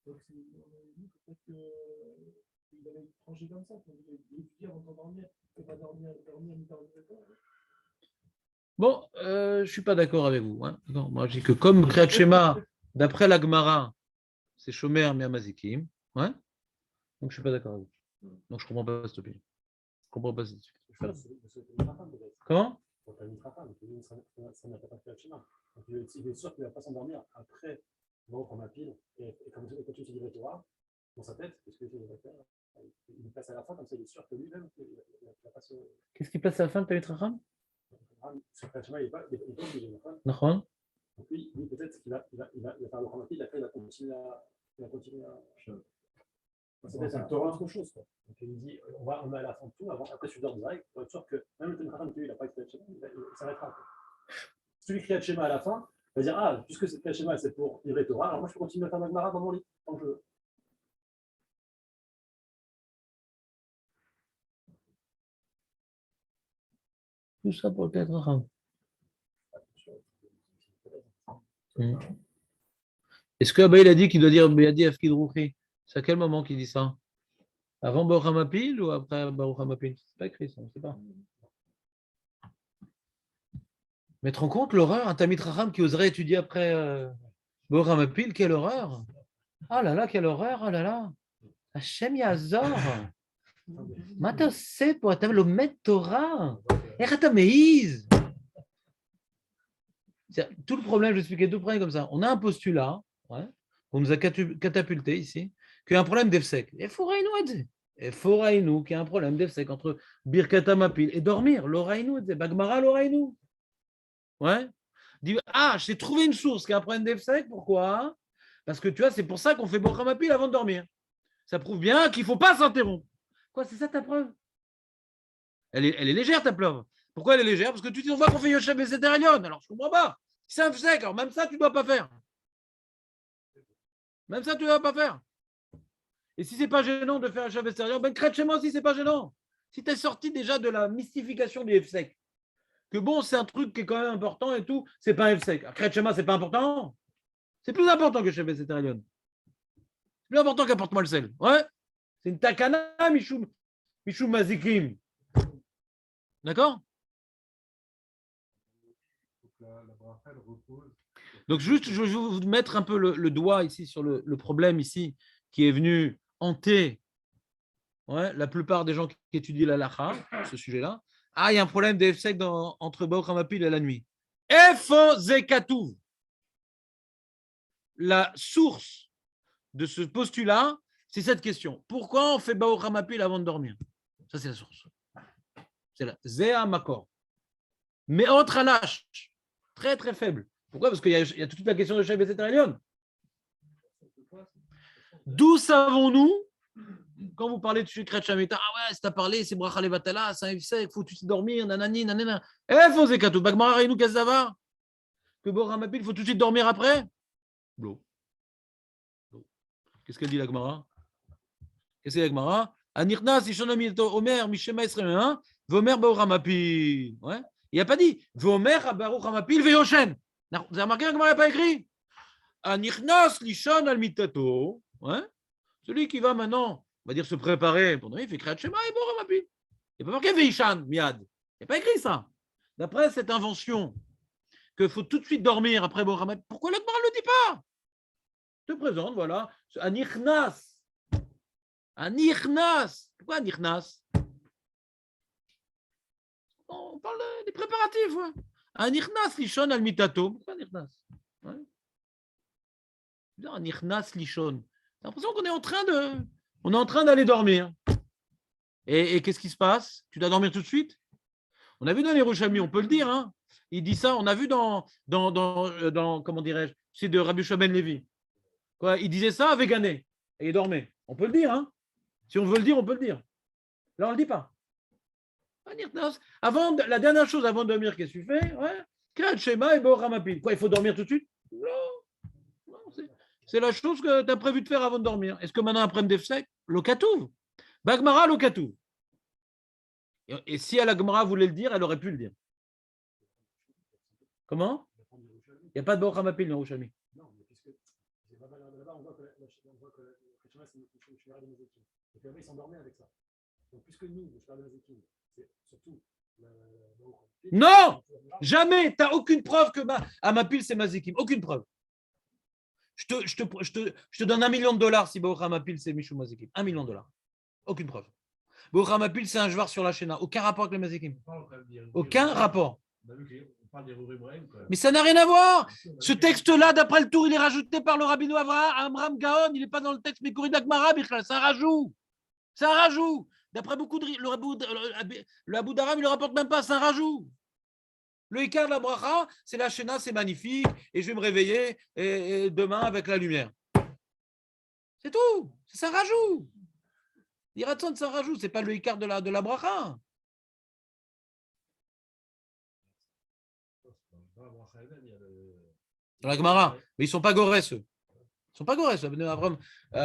on avait dit peut-être qu'il avait tranché comme ça, qu'on devait étudier avant de s'endormir et pas dormir ni dans 18 heures.
Bon, je ne suis pas d'accord avec vous. Hein. Non, moi, je dis que comme Kriyat Shema, d'après la Gemara, c'est Shomer Miamazikim. Ouais. Donc, je ne suis pas d'accord avec vous. Donc, je ne comprends pas cette opinion. Je ne comprends pas cette opinion. Comment?
Ça n'a pas fait Shema. Donc, il est sûr qu'il ne va pas s'endormir après voir ma pile. Et comme tu dis le Torah, dans sa tête, parce que il passe à la fin, comme ça, il est sûr que lui-même, il va pas se.
Qu'est-ce qui passe à la fin de Tamit Racham?
Sur Shema, il n'est pas obligé.
D'accord.
Donc, lui, peut-être qu'il va faire le Ramapil, après, il va continuer à. C'est autre chose. Quoi. Donc, il dit on met à la fin de tout, après, tu dors direct, pour être sûr que même le Tamit il n'a pas écrit Shema, il s'arrêtera. Si tu écris Shema à la fin, il va dire ah, puisque cette Shema, c'est pour livrer Torah, alors moi, je peux continuer à faire Magmara dans mon lit, tant que je veux.
Tout ça pour le Tamit Racham. Est-ce que il a dit qu'il doit dire Béadi Afkid Ruchi? C'est à quel moment qu'il dit ça? Avant Baruch Hamapil ou après Baruch Hamapil? C'est pas écrit ça, on ne sait pas. Mettre en compte l'horreur, un Tamit Racham qui oserait étudier après Baruch Hamapil, quelle horreur! Ah là là, quelle horreur! Ah là là! Hachem Yazor! מה אתה עושה פה? אתה לומד תורה. איך אתה מעיז? Tout le problème, je vais expliquer tout le problème comme ça. On a un postulat, ouais, qu'on nous a catapulté ici, qu'il y a un problème d'Efsek. Et Foraïnou, qu'il y a un problème d'Efsek entre Birkat Hamapil et dormir. L'Oraïnou, Bagmara, l'Oraïnou. Ouais. Dit, ah, j'ai trouvé une source qui a un problème d'Efsek. Pourquoi? Parce que tu vois, c'est pour ça qu'on fait Birkat Hamapil avant de dormir. Ça prouve bien qu'il ne faut pas s'interrompre. Quoi, c'est ça ta preuve? Elle est légère, ta preuve. Pourquoi elle est légère? Parce que tu dis, on voit qu'on fait Yoshev Beseter Elyon. Alors, je ne comprends pas. C'est un Efsek, alors même ça, tu ne dois pas faire. Même ça, tu ne vas pas faire. Et si ce n'est pas gênant de faire un chef extérieur, ben crête chez moi si ce n'est pas gênant. Si tu es sorti déjà de la mystification du FSEC, que bon, c'est un truc qui est quand même important et tout, c'est pas un FSEC. Crête chez moi, c'est pas important. C'est plus important que chef extérieur. C'est plus important qu'apporte-moi le sel. Ouais. C'est une takana, Michou Mazikim. D'accord? Donc, juste, je vais vous mettre un peu le doigt ici sur le problème ici qui est venu hanter la plupart des gens qui étudient la lacha, ce sujet-là. Ah, il y a un problème de FSEC entre Baruch Hamapil et la nuit. Efo Zekatouv. La source de ce postulat, c'est cette question. Pourquoi on fait Baruch Hamapil avant de dormir? Ça, c'est la source. C'est la Zéa Makor. Mais entre un lâche, très très faible. Pourquoi? Parce qu'il y a toute la question de Chef etc. D'où savons-nous, quand vous parlez de Shukret Shamita, ah ouais, c'est à parler, c'est Bracha Levatala, c'est un FSEC, il faut tout de suite dormir, nanani, nanana. Faut Zekatou, Bagmara Reinou Kazavar, que Baruch Hamapil, il faut tout de suite dormir après. L'eau. Qu'est-ce qu'elle dit la Gemara? Qu'est-ce que c'est la Gemara? Anirnas, Ishonamito, Omer, Mishema Esremen, Vomer Baruch Hamapil. Ouais. Il n'a pas dit Vomer Baruch Hamapil Veyoshen. Vous avez remarqué la Gemara n'a pas écrit Anirnas, Lishon Almitato. Ouais. Celui qui va maintenant, on va dire se préparer pour dormir, il fait Kriyat Shema et Baruch Hamapil. Il n'y a pas marqué Veishan, Miad. Il n'y a pas écrit ça. D'après cette invention, qu'il faut tout de suite dormir après Baruch Hamapil, pourquoi la Gemara ne le dit pas? Je te présente, voilà, Anirnas. Anirnas. Pourquoi Anirnas? On parle des préparatifs. Ouais. Anirnas lishon al mitato. Pourquoi Anirnas? Ouais. Anirnas lishon. J'ai l'impression qu'on est en train d'aller dormir. Et qu'est-ce qui se passe? Tu dois dormir tout de suite? On a vu dans les Yerushalmi, on peut le dire. Hein. Il dit ça. On a vu dans comment dirais-je? C'est de Rabbi Shua ben Levi. Quoi? Il disait ça à Végané. Et il dormait. On peut le dire. Hein. Si on veut le dire, on peut le dire. Là, on ne le dit pas. La dernière chose avant de dormir, qu'est-ce que tu fais? Ouais. Schéma et Boramapil. Quoi, il faut dormir tout de suite? Non, c'est la chose que tu as prévu de faire avant de dormir. Est-ce que maintenant, après Mdefsek, Lokatouv? Bagmara, Lokatouv. Et si la Gemara voulait le dire, elle aurait pu le dire. Comment? Il n'y a pas de Boramapil dans Rouchami.
Non, mais puisque là-bas, on voit que et puis ils s'endormaient avec ça. Donc, puisque nous, le Shemar Mazikim, c'est surtout.
Non! Jamais! Tu n'as aucune preuve que Hamapil, c'est Mazikim. Aucune preuve. Je te donne $1 million si Baruch Hamapil, c'est Mishou Mazikim. $1 million. Aucune preuve. Baruch Hamapil, c'est un joueur sur la Shena. Aucun rapport avec les Mazikim. Aucun rapport. Mais ça n'a rien à voir. Ce texte-là, d'après le tour, il est rajouté par le rabbino Amram Gaon. Il n'est pas dans le texte Mekourid Agmara, c'est un rajout. C'est un rajout. D'après beaucoup de le Abou Daram, il ne le rapporte même pas, c'est un rajout. Le Ikar de la Bracha, c'est la Shena, c'est magnifique, et je vais me réveiller et demain avec la lumière. C'est tout. C'est un rajout. L'Iratson, c'est un rajout, ce n'est pas le Ikar de la Bracha. Dans la Gemara, mais ils ne sont pas gorès, eux. Ils ne sont pas gorès.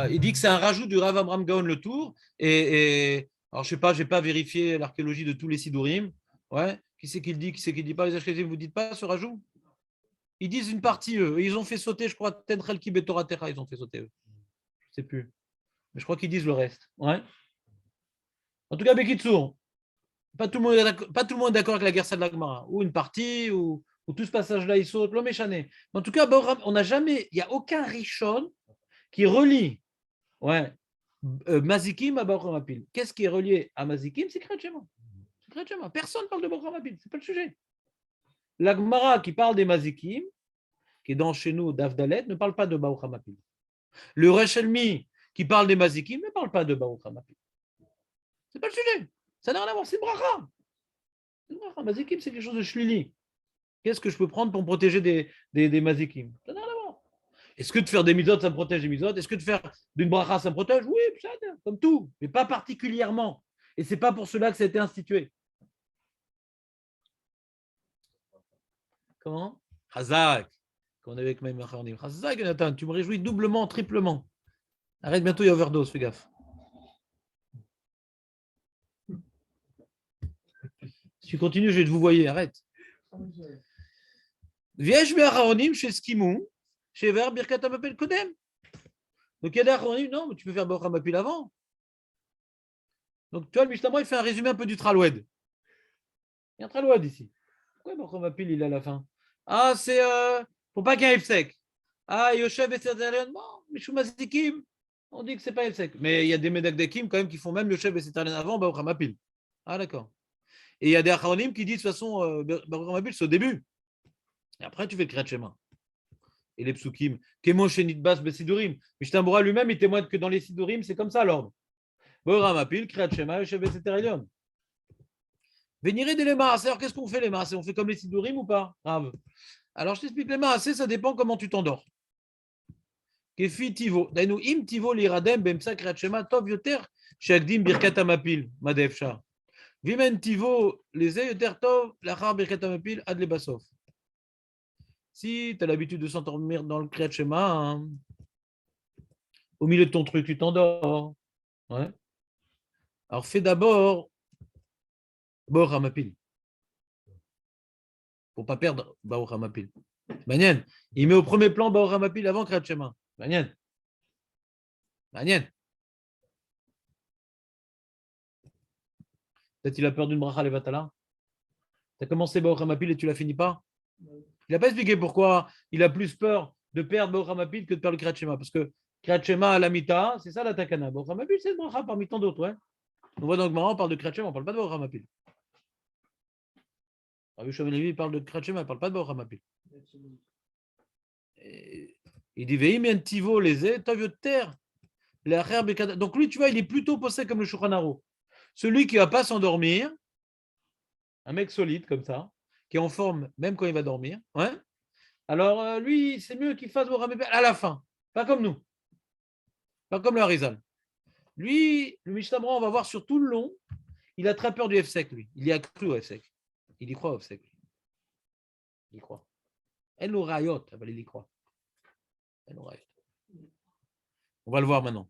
Il dit que c'est un rajout du Rav Amram Gaon le tour. Alors, je ne sais pas, je n'ai pas vérifié l'archéologie de tous les Sidourim. Ouais. Qui c'est qui le dit, qui c'est qui ne dit pas? Les Ashkénazim, vous ne dites pas ce rajout? Ils disent une partie, eux. Ils ont fait sauter, je crois, Tenchel Ki Betorah Techa, ils ont fait sauter, eux. Je ne sais plus. Mais je crois qu'ils disent le reste. Ouais. En tout cas, Bekitsour, pas tout le monde est d'accord avec la guerre de la Gemara. Ou une partie, ou tout ce passage-là, il saute, l'homme est chané. En tout cas, on n'a jamais, il n'y a aucun Rishon qui relie Mazikim à Baruch Hamapil. Qu'est-ce qui est relié à Mazikim? C'est Kriyat Shema. Personne ne parle de Baruch Hamapil, ce n'est pas le sujet. La Gemara qui parle des Mazikim, qui est dans chez nous, Davdalet, ne parle pas de Baruch Hamapil. Le Reshelmi qui parle des Mazikim ne parle pas de Baruch Hamapil. Ce n'est pas le sujet. Ça n'a rien à voir, c'est bracha. Mazikim, c'est quelque chose de shlili. Qu'est-ce que je peux prendre pour me protéger des mazikim? Ça n'a rien à voir. Est-ce que de faire des misotes, ça me protège des misotes? Est-ce que de faire d'une bracha, ça me protège? Oui, comme tout, mais pas particulièrement. Et ce n'est pas pour cela que ça a été institué. Comment? Hazak. Quand on est avec Maïm Acharonim. C'est ça, Jonathan, tu me réjouis doublement, triplement. Arrête, bientôt il y a overdose, fais gaffe. Si tu continues, je vais te vous voyer, arrête. Viesh Acharonim chez Skimou, chez Ver Birkat Hamapil Kodem. Donc il y a des Acharonim, non, mais tu peux faire Baruch Hamapil avant. Donc tu vois, le Mishnah, il fait un résumé un peu du Traloued. Il y a un Traloued ici. Pourquoi Baruch Hamapil, il est à la fin? Ah, c'est pour pas qu'il y ait un Efsek. Ah, Yoshev et Setarlion, bon, Mishum Asikim, on dit que c'est pas Efsek. Mais il y a des Medakdekim quand même qui font même Yoshev et Setarlion avant Baruch Hamapil. Ah, d'accord. Et il y a des Acharonim qui disent de toute façon, Baruch Hamapil, c'est au début. Et après, tu fais le Kriyat Shema. Et les psukim, Kemo Shenit Bas Besidurim. Mishnah Berurah lui-même, il témoigne que dans les Sidurim, c'est comme ça l'ordre. Baruch Hamapil, Kriyat Shema, Yoshev et Setarlion. Vénirez des Maaseh. Alors, qu'est-ce qu'on fait les Maaseh? On fait comme les Sidurim ou pas? Grave. Alors, je t'explique les Maaseh, ça dépend comment tu t'endors. Kefi Tivo. Dainu im Tivo liradem bemsa Kriyat Shema tov yoter shakdim birkat hamapil madefsha. Vimen Tivo les yoter tov lachar birkat hamapil ad le basof. Si tu as l'habitude de s'endormir dans le Kriyat Shema, hein, au milieu de ton truc, tu t'endors. Ouais. Alors, fais d'abord Baruch Hamapil. Pour ne pas perdre Baruch Hamapil. Manian. Il met au premier plan Baruch Hamapil avant Kriyat Shema. Manian. Manian. Peut-être il a peur d'une bracha levatala. Tu as commencé Baruch Hamapil et tu ne la finis pas. Il n'a pas expliqué pourquoi il a plus peur de perdre Baruch Hamapil que de perdre le Kriyat Shema. Parce que Kriyat Shema à la mita, c'est ça la takana. Baruch Hamapil, c'est le bracha parmi tant d'autres. Ouais. On voit donc maintenant, on parle de Kriyat Shema, on ne parle pas de Baruch Hamapil. Rabbi Shimon Levi parle de Kriyat Shema, il ne parle pas de Baruch Hamapil. Il dit Veim Tivo les tov yoter. Donc lui, tu vois, il est plutôt posé comme le Shulchan Aruch. Celui qui ne va pas s'endormir, un mec solide comme ça, qui est en forme même quand il va dormir, ouais. Alors lui, c'est mieux qu'il fasse Baruch Hamapil à la fin, pas comme nous, pas comme le Harizal. Lui, le Mishnah Berurah, on va voir sur tout le long, il a très peur du Efsek, lui. Il y a cru au Efsek. Il y croit au Efsek. Il y croit. El Rayot, il y croit. El Rayot. On va le voir maintenant.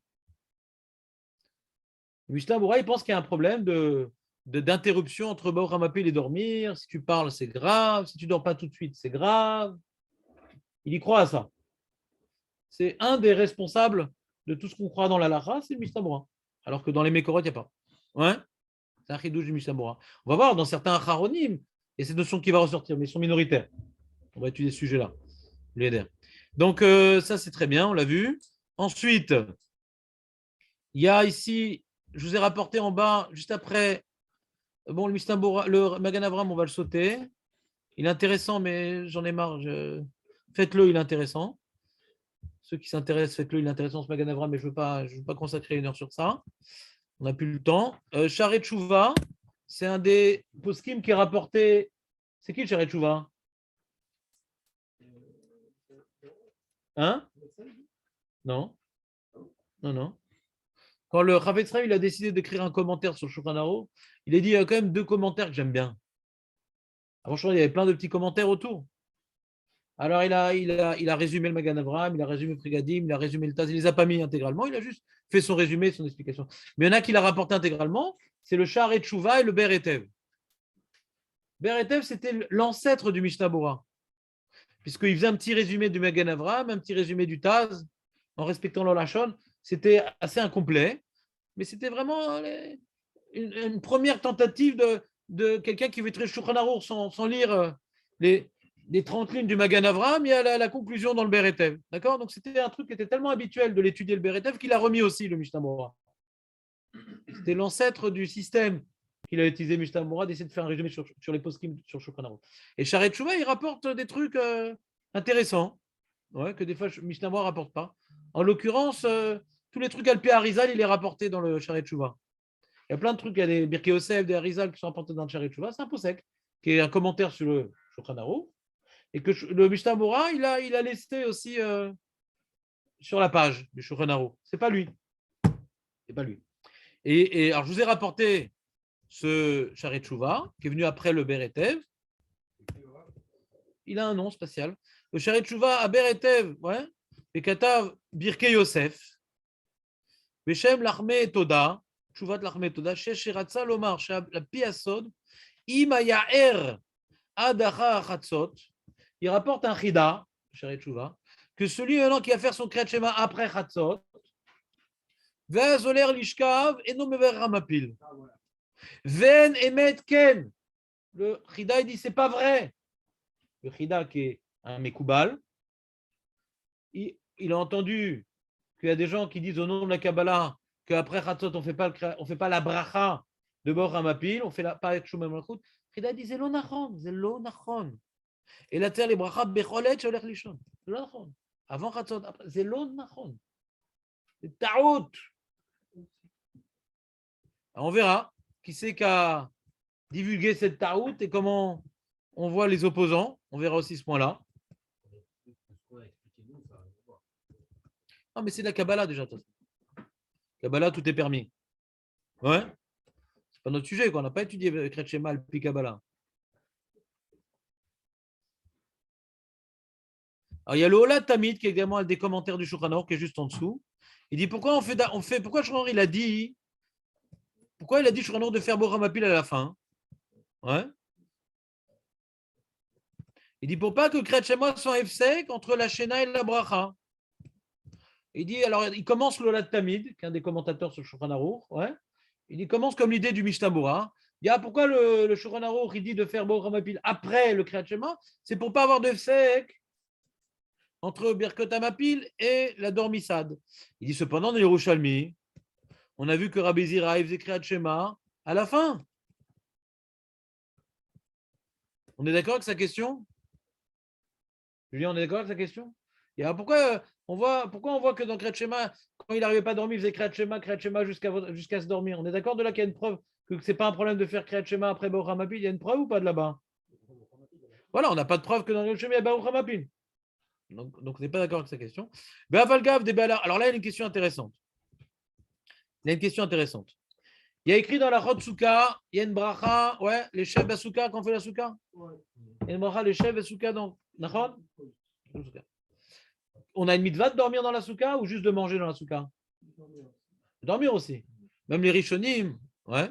Le Mishnah Berurah, il pense qu'il y a un problème d'interruption entre Baruch Hamapil et dormir. Si tu parles, c'est grave. Si tu ne dors pas tout de suite, c'est grave. Il y croit à ça. C'est un des responsables de tout ce qu'on croit dans la Lacha, c'est le Mishnah Berurah. Alors que dans les Mekorot, il n'y a pas. Ouais. C'est un chidouche du Mishnah Berurah. On va voir dans certains Acharonim, et cette notion qui va ressortir, mais ils sont minoritaires. On va étudier ce sujet-là. Donc, ça, c'est très bien, on l'a vu. Ensuite, il y a ici, je vous ai rapporté en bas, juste après, bon, le Mishnah Berurah, le Magan Avraham, on va le sauter. Il est intéressant, mais j'en ai marre. Faites-le, il est intéressant. Ceux qui s'intéressent, faites-le, il est intéressant ce Magan Avraham, mais je ne veux pas consacrer une heure sur ça. On n'a plus le temps. Sharet Chouva, c'est un des poskim qui est rapporté. C'est qui le Sharet Chouva? Hein? Non. Non. Quand le Chavetz Chaim, il a décidé d'écrire un commentaire sur Shulchan Aruch, il a dit il y a quand même 2 commentaires que j'aime bien. Franchement, il y avait plein de petits commentaires autour. Alors, il a résumé le Magan Avraham, il a résumé le Frigadim, il a résumé le Taz, il ne les a pas mis intégralement, il a juste fait son résumé, son explication. Mais il y en a qui l'a rapporté intégralement, c'est le Sharet Chouva et le Ber Etev. Ber Etev, c'était l'ancêtre du Mishnah Berurah, puisqu'il faisait un petit résumé du Magan Avraham, un petit résumé du Taz, en respectant l'Olachon. C'était assez incomplet, mais c'était vraiment une première tentative de quelqu'un qui veut être Shulchan Aruch sans lire les 30 lignes du Magan Avraham, il y a la conclusion dans le Ber Etev. D'accord? Donc c'était un truc qui était tellement habituel de l'étudier le Ber Etev qu'il a remis aussi le Mishnah Berurah. C'était l'ancêtre du système qu'il a utilisé Mishnah Berurah d'essayer de faire un résumé sur les poskim sur Shulchan Aruch. Et Sharet Chouva, il rapporte des trucs intéressants, ouais, que des fois Mishnah Berurah ne rapporte pas. En l'occurrence, tous les trucs Alpé Harizal, il est rapporté dans le Sharet Chouva. Il y a plein de trucs, il y a des Birkei Yosef, des Harizal qui sont rapportés dans le Sharet Chouva. C'est un posek, qui est un commentaire sur le Shulchan Aruch. Et que le Mishnah Berurah, il a laissé aussi sur la page du Shulchan Aruch. C'est pas lui. C'est pas lui. Et alors, je vous ai rapporté ce Sharet Chouva, qui est venu après le Ber Etev. Il a un nom spécial. le Sharet Tshuva Aber Etev, ouais, et Katav Birkei Yosef, Beshem Lachme Toda, Tshuvat Lachme Toda, Sheratza Lomar, la Piasod, Ima Yaer Adacha Chatzot, il rapporte un Chida, Sharet Tshuva, que celui maintenant qui va faire son Kriyat Shema après Chatzot, Ve'azoler Lishkav, et non Mever Ramapil. Ven Emet Ken. Le Chida, il dit c'est pas vrai. Le Chida, qui est un Mekoubal, il a entendu qu'il y a des gens qui disent au nom de la Kabbalah qu'après Chatzot, on ne fait pas la bracha de Bor Hamapil, on fait pas avec Shumam Malchut. Chida dit c'est lo nachon. Et la terre, les bracha becholet sholech lishon. C'est lo nachon. Avant Chatzot, après, c'est lo nachon. C'est ta'out. On verra qui c'est qui a divulgué cette ta'out et comment on voit les opposants. On verra aussi ce point-là. Non, mais c'est de la Kabbalah déjà. Kabbalah, tout est permis. Ouais. C'est pas notre sujet, quoi. On n'a pas étudié Kriyat Shema puis Kabbalah. Alors, il y a le Olad Tamid qui est également des commentaires du Shulchan Aruch qui est juste en dessous. Il dit pourquoi pourquoi Shulchan Aruch il a dit Shulchan Aruch de faire Bor Hamapil à la fin. Ouais. Il dit pour pas que Kriyat Shema soit hefsek entre la Shena et la Bracha. Il dit, alors, il commence l'Olad Tamid, qui est un des commentateurs sur le Shulchan Aruch, ouais. Il commence comme l'idée du Mishnah Berurah. Il dit, pourquoi le Shulchan Aruch, il dit de faire Bor Hamapil après le Kriyat Shema? C'est pour pas avoir de hefsek entre Birkot Hamapil et la Dormissade. Il dit, cependant, dans Yerushalmi, on a vu que Rabbi Zira faisait Kriyat Shema à la fin. On est d'accord avec sa question? Julien, on est d'accord avec sa question? Et alors pourquoi on voit que dans Kriyat Shema, quand il n'arrivait pas à dormir, il faisait Kriyat Shema jusqu'à se dormir. On est d'accord de là qu'il y a une preuve que ce n'est pas un problème de faire Kriyat Shema après Bor Hamapil. Il y a une preuve ou pas de là-bas? Voilà, on n'a pas de preuve que dans le Shema, il y a Bor Hamapil. Donc on n'est pas d'accord avec sa question. Alors là, il y a une question intéressante. Il y a écrit dans la Chotsuka, il y a une bracha, ouais, les chefs Basuka, quand on fait la Souka. Il y a une bracha, les chefs Basuka dans Nachon. On a une mitzvah de dormir dans la souka ou juste de manger dans la souka? Dormir aussi. Même les Rishonim, ouais.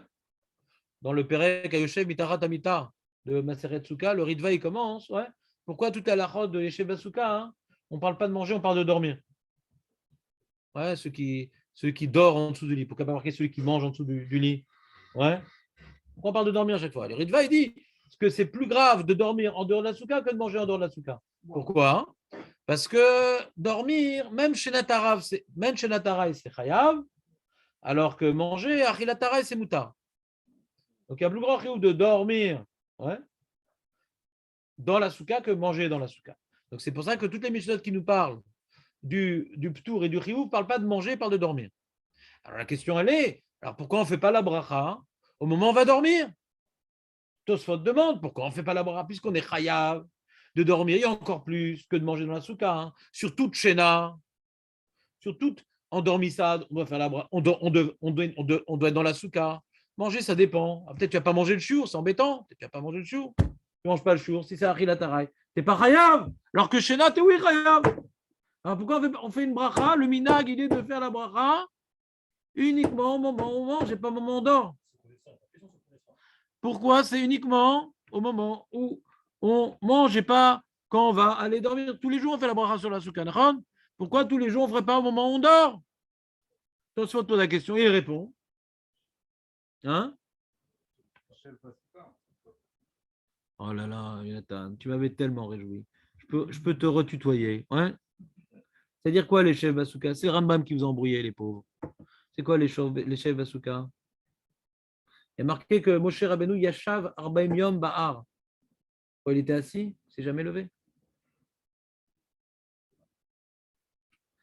Dans le Perek Ayoshev Mitarat Amita de Maseret Souka, le Ritva il commence, ouais. Pourquoi tout à la chod de Yeshev Souka, hein? On ne parle pas de manger, on parle de dormir. Ouais, ceux qui dorment en dessous du lit. Pourquoi pas marquer celui qui mange en dessous du lit? Ouais. Pourquoi on parle de dormir à chaque fois? Le Ritva il dit que c'est plus grave de dormir en dehors de la souka que de manger en dehors de la souka. Pourquoi? Parce que dormir, même chez Nataraï, c'est chayav, alors que manger, achilataraï, c'est moutar. Donc il y a plus grand chiyuv de dormir, ouais, dans la souka que manger dans la souka. Donc c'est pour ça que toutes les mishnot qui nous parlent du ptour et du chiyuv ne parlent pas de manger, parlent de dormir. Alors la question elle est, alors pourquoi on ne fait pas la bracha au moment où on va dormir? Tosfot demande pourquoi on ne fait pas la bracha puisqu'on est chayav de dormir, il y a encore plus que de manger dans la souka. Hein. Sur toute shena, sur toute endormissade, on doit faire la bracha. On doit être dans la souka. Manger, ça dépend. Peut-être que tu n'as pas mangé le chiour, c'est embêtant. Peut-être que tu n'as pas mangé le chiour. Tu ne manges pas le chiour, si c'est achilataraï. Tu n'es pas chayav. Alors que shena, tu es oui chayav. Alors pourquoi on fait une bracha? Le minag, il est de faire la bracha uniquement au moment où on mange et pas au moment où on dort. Pourquoi c'est uniquement au moment où on mange et pas quand on va aller dormir? Tous les jours, on fait la bracha sur la souka. Pourquoi tous les jours, on ne ferait pas au moment où on dort? Tosfot pose la question et il répond. Hein? Oh là là, Jonathan, tu m'avais tellement réjoui. Je peux te retutoyer. Ouais? C'est-à-dire quoi les chefs Basuka? C'est Rambam qui vous a embrouillé, les pauvres. C'est quoi les chefs Basuka? Il y a marqué que Moshe Rabbeinu Yashav Arbaim Yom Ba'ar. Il était assis, il ne s'est jamais levé.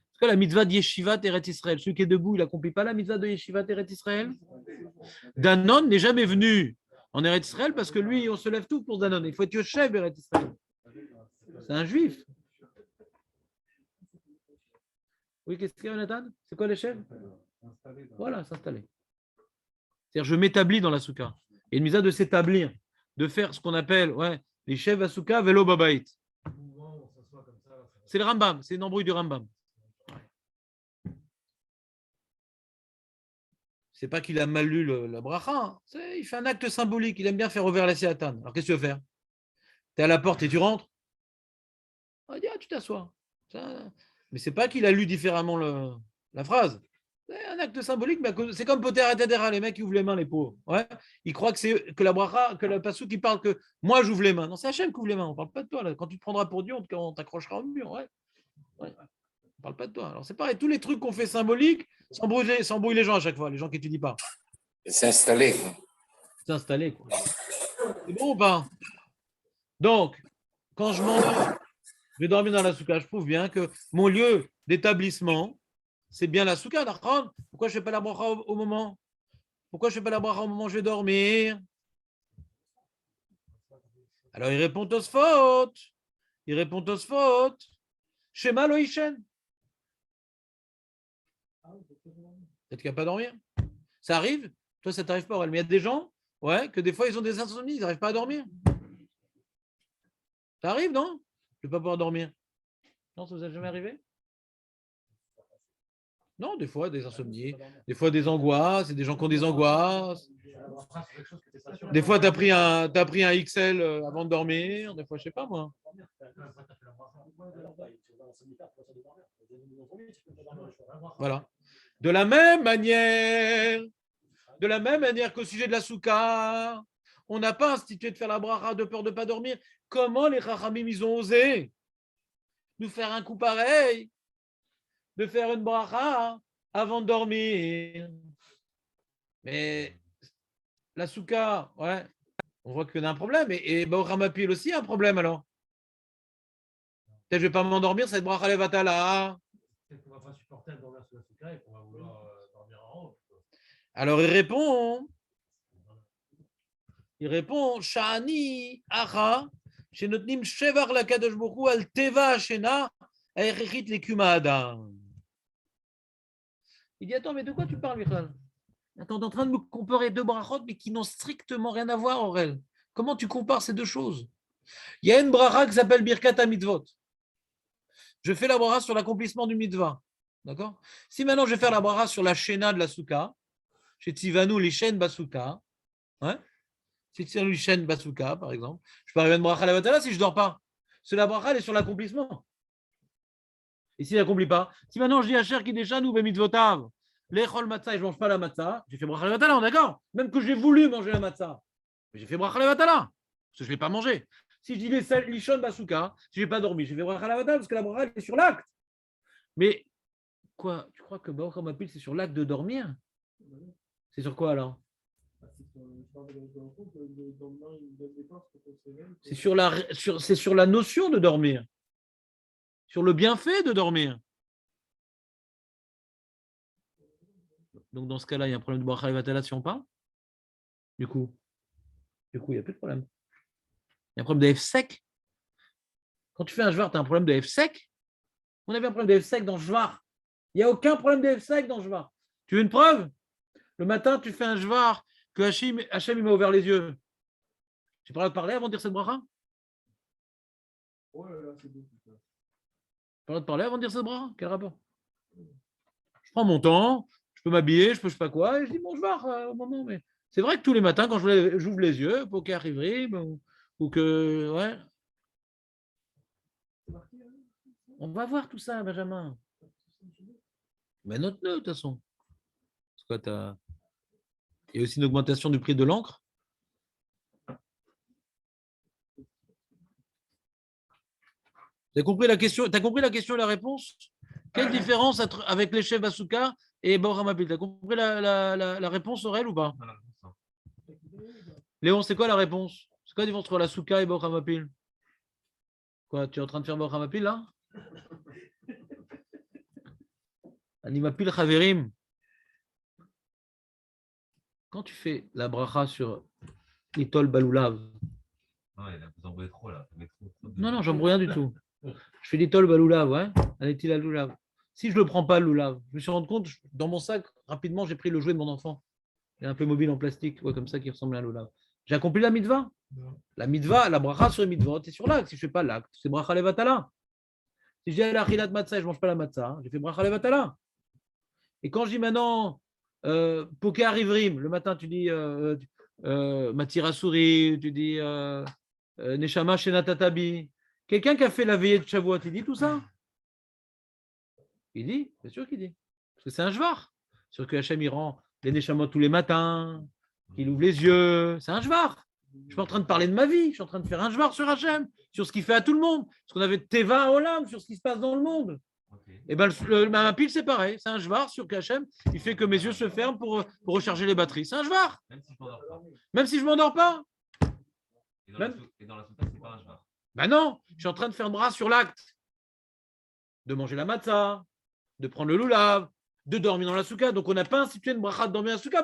Est-ce que la mitzvah de Yeshivat Eretz Israël, celui qui est debout, il n'accomplit pas la mitzvah de Yeshivat Eretz Israël? Danon n'est jamais venu en Eretz Israël parce que lui, on se lève tout pour Danon. Il faut être Yoshev Eretz Israël. C'est un juif. Oui, qu'est-ce qu'il y a, Jonathan? C'est quoi les chefs? Voilà, s'installer. C'est-à-dire, je m'établis dans la souka. Et une mitzvah de s'établir, de faire ce qu'on appelle les chefs à souka, vélo babaït. C'est le Rambam, c'est une embrouille du Rambam. C'est pas qu'il a mal lu la bracha, hein. Il fait un acte symbolique, il aime bien faire ouvert la siatan. Alors qu'est-ce que tu veux faire? Tu es à la porte et tu rentres? On va dire, tu t'assois. Mais c'est pas qu'il a lu différemment la phrase. C'est un acte symbolique, mais c'est comme Poter et Tadera, les mecs qui ouvrent les mains, les pauvres. Ouais. Ils croient que la bracha, que le passou qui parle que moi j'ouvre les mains. Non, c'est Hachem qui ouvre les mains, on parle pas de toi. Là. Quand tu te prendras pour Dieu, on t'accrochera au mur. Ouais. Ouais. On parle pas de toi. Alors c'est pareil, tous les trucs qu'on fait symboliques s'embrouillent les gens à chaque fois, les gens qui n'étudient pas.
C'est installé.
C'est installé, quoi. C'est bon ou pas? Donc, quand je m'endors, je vais dormir dans la souka, je prouve bien que mon lieu d'établissement, c'est bien la souka. Pourquoi je ne fais pas la bracha au moment? Pourquoi je ne fais pas la bracha au moment où je vais dormir? Alors, il répond Tosfot. Shema lo yishen. Peut-être qu'il n'a pas dormir. Ça arrive. Toi, ça ne t'arrive pas, Aurel. Mais il y a des gens, ouais, que des fois, ils ont des insomnies, ils n'arrivent pas à dormir. Ça arrive, non? Je ne vais pas pouvoir dormir. Non, ça vous est jamais arrivé? Non, des fois, des insomnies, des fois, des angoisses, et des gens qui ont des angoisses. Des fois, tu as pris un XL avant de dormir, des fois, je ne sais pas, moi. Voilà. De la même manière qu'au sujet de la souka, on n'a pas institué de faire la bracha de peur de ne pas dormir. Comment les Chachamim, ils ont osé nous faire un coup pareil, de faire une bracha avant de dormir? Mais la souka, ouais, on voit qu'il y a un problème. Et Baruch aussi a un problème alors. Peut-être que je ne vais pas m'endormir, cette bracha levatala.
Peut-être qu'on ne va pas supporter de dormir sur la souka et qu'on va vouloir dormir en haut.
Alors il répond, Shani Acha, Shenotnim Shevar la Kadosh Baruch Hu al Teva Shena, Aerechit Lekuma Adam. Il dit, attends, mais de quoi tu parles, Michal? Attends, tu es en train de me comparer deux brachot, mais qui n'ont strictement rien à voir, Aurel. Comment tu compares ces deux choses? Il y a une bracha qui s'appelle Birkat HaMitvot. Je fais la bracha sur l'accomplissement du mitzvah. D'accord? Si maintenant je vais faire la bracha sur la shena de la souka, chez Tzivanu l'ishen basuka, hein? Chez Tzivanu l'ishen basuka, par exemple, je peux arriver à une bracha levatala si je ne dors pas. C'est la bracha, elle est sur l'accomplissement. Et s'il n'accomplit pas, si maintenant je dis à Cher qui déjà nous, mitzvotav, l'echol matzah et je ne mange pas la matzah, j'ai fait bracha levatala, d'accord? Même que j'ai voulu manger la matzah, mais j'ai fait bracha levatala, parce que je ne l'ai pas mangé. Si je dis l'ishon basuka, si je n'ai pas dormi, j'ai fait bracha levatala parce que la bracha est sur l'acte. Mais quoi, tu crois que Baruch HaMapil c'est sur l'acte de dormir? C'est sur quoi alors? C'est sur la notion de dormir, sur le bienfait de dormir. Donc dans ce cas-là, il y a un problème de bracha levatala si on parle. Du coup, il n'y a plus de problème. Il y a un problème de F sec. Quand tu fais un jvar, tu as un problème de F sec. On avait un problème de F sec dans jvar. Il n'y a aucun problème de F sec dans jvar. Tu veux une preuve? Le matin, tu fais un jvar que Hachem il m'a ouvert les yeux. J'ai pas le droit de parler avant de dire cette bracha?
Ouais, là, c'est bon.
Pas le droit de parler avant de dire cette bracha? Quel rapport? Je prends mon temps, je peux m'habiller, je peux je sais pas quoi, et je dis bon jvar au moment. Mais c'est vrai que tous les matins, quand j'ouvre les yeux, poker ivrim, ou que. Ouais. On va voir tout ça, Benjamin. Mais note-le, de toute façon. Parce que il y a aussi une augmentation du prix de l'encre. Tu as compris la question et la réponse? Quelle différence avec les chefs Basuka et Baruch HaMapil? Tu as compris la réponse, Aurel, ou pas? Léon, c'est quoi la réponse? C'est quoi la différence entre la Souka et Baruch HaMapil? Quoi, tu es en train de faire Baruch HaMapil là? Animapil Chaverim. Quand tu fais la bracha sur Litol Baloulav.
Non, vous embrouillez trop là.
Non, j'embrouille rien du tout. Je fais Litol Baloulav, ouais. Allez-il Loulav. Si je ne le prends pas, le Loulav, je me suis rendu compte, dans mon sac, rapidement, j'ai pris le jouet de mon enfant. Il est un peu mobile en plastique, ouais, comme ça, qui ressemble à un Loulav. J'ai accompli la mitzvah. La mitzvah, la bracha sur les mitzvot, c'est sur l'acte. Si je ne fais pas l'acte, c'est bracha levatala. Si je dis la achilat matzah, je ne mange pas la matzah, hein, j'ai fait bracha levatala. Et quand je dis maintenant, poker ivrim, le matin, tu dis matira souri, tu dis neshama shenatatabi. Quelqu'un qui a fait la veillée de Shavuot, il dit tout ça? Il dit, bien sûr qu'il dit. Parce que c'est un jvar. Sur que Hachem, il rend les neshamot tous les matins, qu'il ouvre les yeux. C'est un jvar. Je suis en train de parler de ma vie. Je suis en train de faire un jvar sur Hachem, sur ce qu'il fait à tout le monde. Parce qu'on avait Teva Olam, sur ce qui se passe dans le monde. Et bien, le Mamapil, c'est pareil. C'est un jvar sur Hachem. Il fait que mes yeux se ferment pour recharger les batteries. C'est un jvar. Même si je ne m'endors pas.
Et dans la soutane, c'est pas un jvar.
Ben non, je suis en train de faire un bras sur l'acte. De manger la matzah, de prendre le loulav, de dormir dans la souka. Donc, on n'a pas institué une bracha de dormir dans la souka.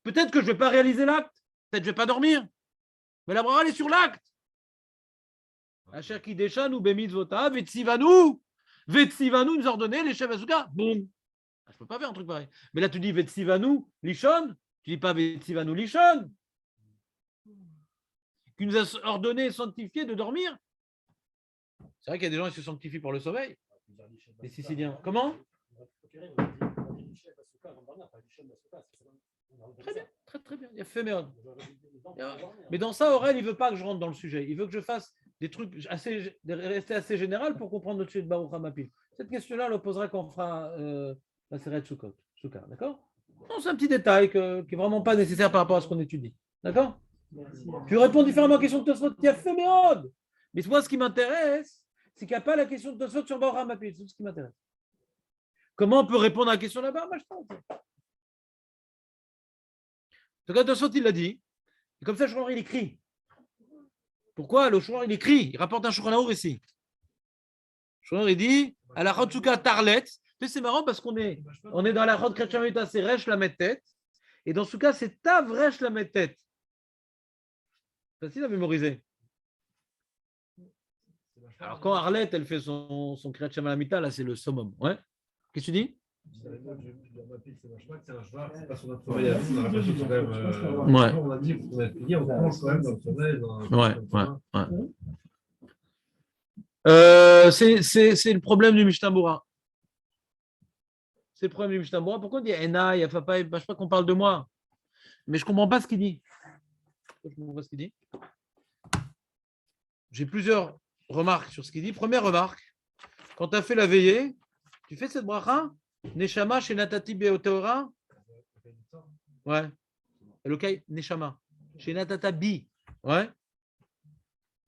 Peut-être que je ne vais pas réaliser l'acte. Peut-être que je ne vais pas dormir. Mais la bracha, elle est sur l'acte. Asher ki deshanu bemitzvota, vetsivanu. Vetsivanu nous ordonnait les chefs à souka. Boum. Je ne peux pas faire un truc pareil. Mais là, tu dis vetsivanu lishon. Tu ne dis pas vetsivanu lishon. Qui nous a ordonné, sanctifié de dormir. C'est vrai qu'il y a des gens qui se sanctifient pour le sommeil. Les Siciliens. Comment? Très bien, très bien. Il y a fait merde. Mais dans ça, Aurel, il ne veut pas que je rentre dans le sujet. Il veut que je fasse des trucs rester assez général pour comprendre notre sujet de Baruch HaMapil. Cette question-là, on le posera quand on fera la série de Sukkot. D'accord? Non, c'est un petit détail qui n'est vraiment pas nécessaire par rapport à ce qu'on étudie. D'accord? Je réponds différemment à la question de Tosfot. Il y a fait merde. Mais moi, ce qui m'intéresse, c'est qu'il n'y a pas la question de Tosfot sur Baruch HaMapil. C'est ce qui m'intéresse. Comment on peut répondre à la question là-bas? Moi, je pense. En tout cas, Tosfot, il l'a dit. Et comme ça, le Shulchan Arour, il écrit. Pourquoi le Shulchan Arour, il écrit? Il rapporte un Shulchan Arour ici. Le Shulchan Arour, il dit à la Chotsuka Tarlet. C'est marrant parce qu'on est dans la Chot Kretchamita, c'est Resh la tête. Et dans ce cas, c'est Tav Resh la tête. Facile à mémoriser. Alors quand Arlette, elle fait son Kriyat Shema Lamita, là c'est le summum. Ouais. Qu'est-ce que tu dis?
C'est un jvar, c'est pas son autre sommeil. On a l'impression que c'est quand même.
Ouais.
On a dit qu'on a étudié, on pense quand même dans le sommeil.
C'est le problème du Mishnah Berurah. C'est le problème du Mishnah Berurah. Pourquoi on dit Ena, Yafapai? Je ne sais pas qu'on parle de moi, mais je ne comprends pas ce qu'il dit. J'ai plusieurs remarques sur ce qu'il dit. Première remarque, quand tu as fait la veillée, tu fais cette bracha, Neshama chez Natati Beoteora. Ouais. Elokai Neshama. Chez Natata Bi. Ouais.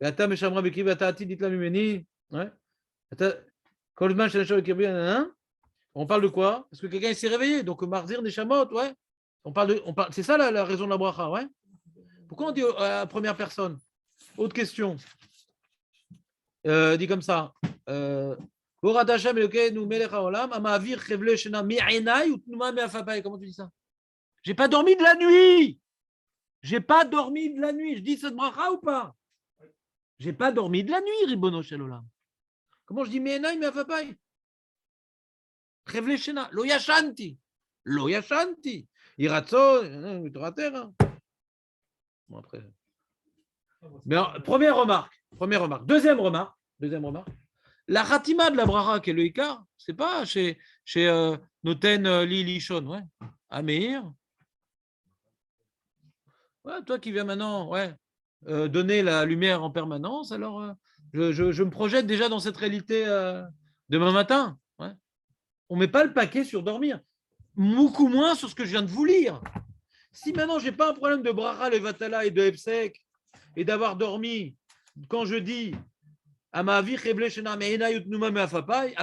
Beata Meshamra Bekri Beataati Ditla Mimeni. Ouais. Kolman chez Neshama Bekri. On parle de quoi? Parce que quelqu'un s'est réveillé. Donc Marzir Neshamot, ouais. On parle, c'est ça la raison de la bracha, ouais. Pourquoi on dit à la première personne? Autre question. Dit comme ça. Comment tu dis ça? J'ai pas dormi de la nuit. Je dis cette bracha ou pas? J'ai pas dormi de la nuit, Ribono Shel Olam. Comment je dis me'enai me'afapai? Chevle shena. Lo yashanti. Iratson, Torah. Bon, après. Mais première remarque. Deuxième remarque. La Khatima de la bracha qui est le Ikar, c'est pas chez Noten Li Lishon, ouais. Ameir. Ouais, toi qui viens maintenant, ouais, donner la lumière en permanence, alors je me projette déjà dans cette réalité demain matin. Ouais. On ne met pas le paquet sur dormir. Beaucoup moins sur ce que je viens de vous lire. Si maintenant je n'ai pas un problème de bracha, levatala et de hefsek et d'avoir dormi, quand je dis à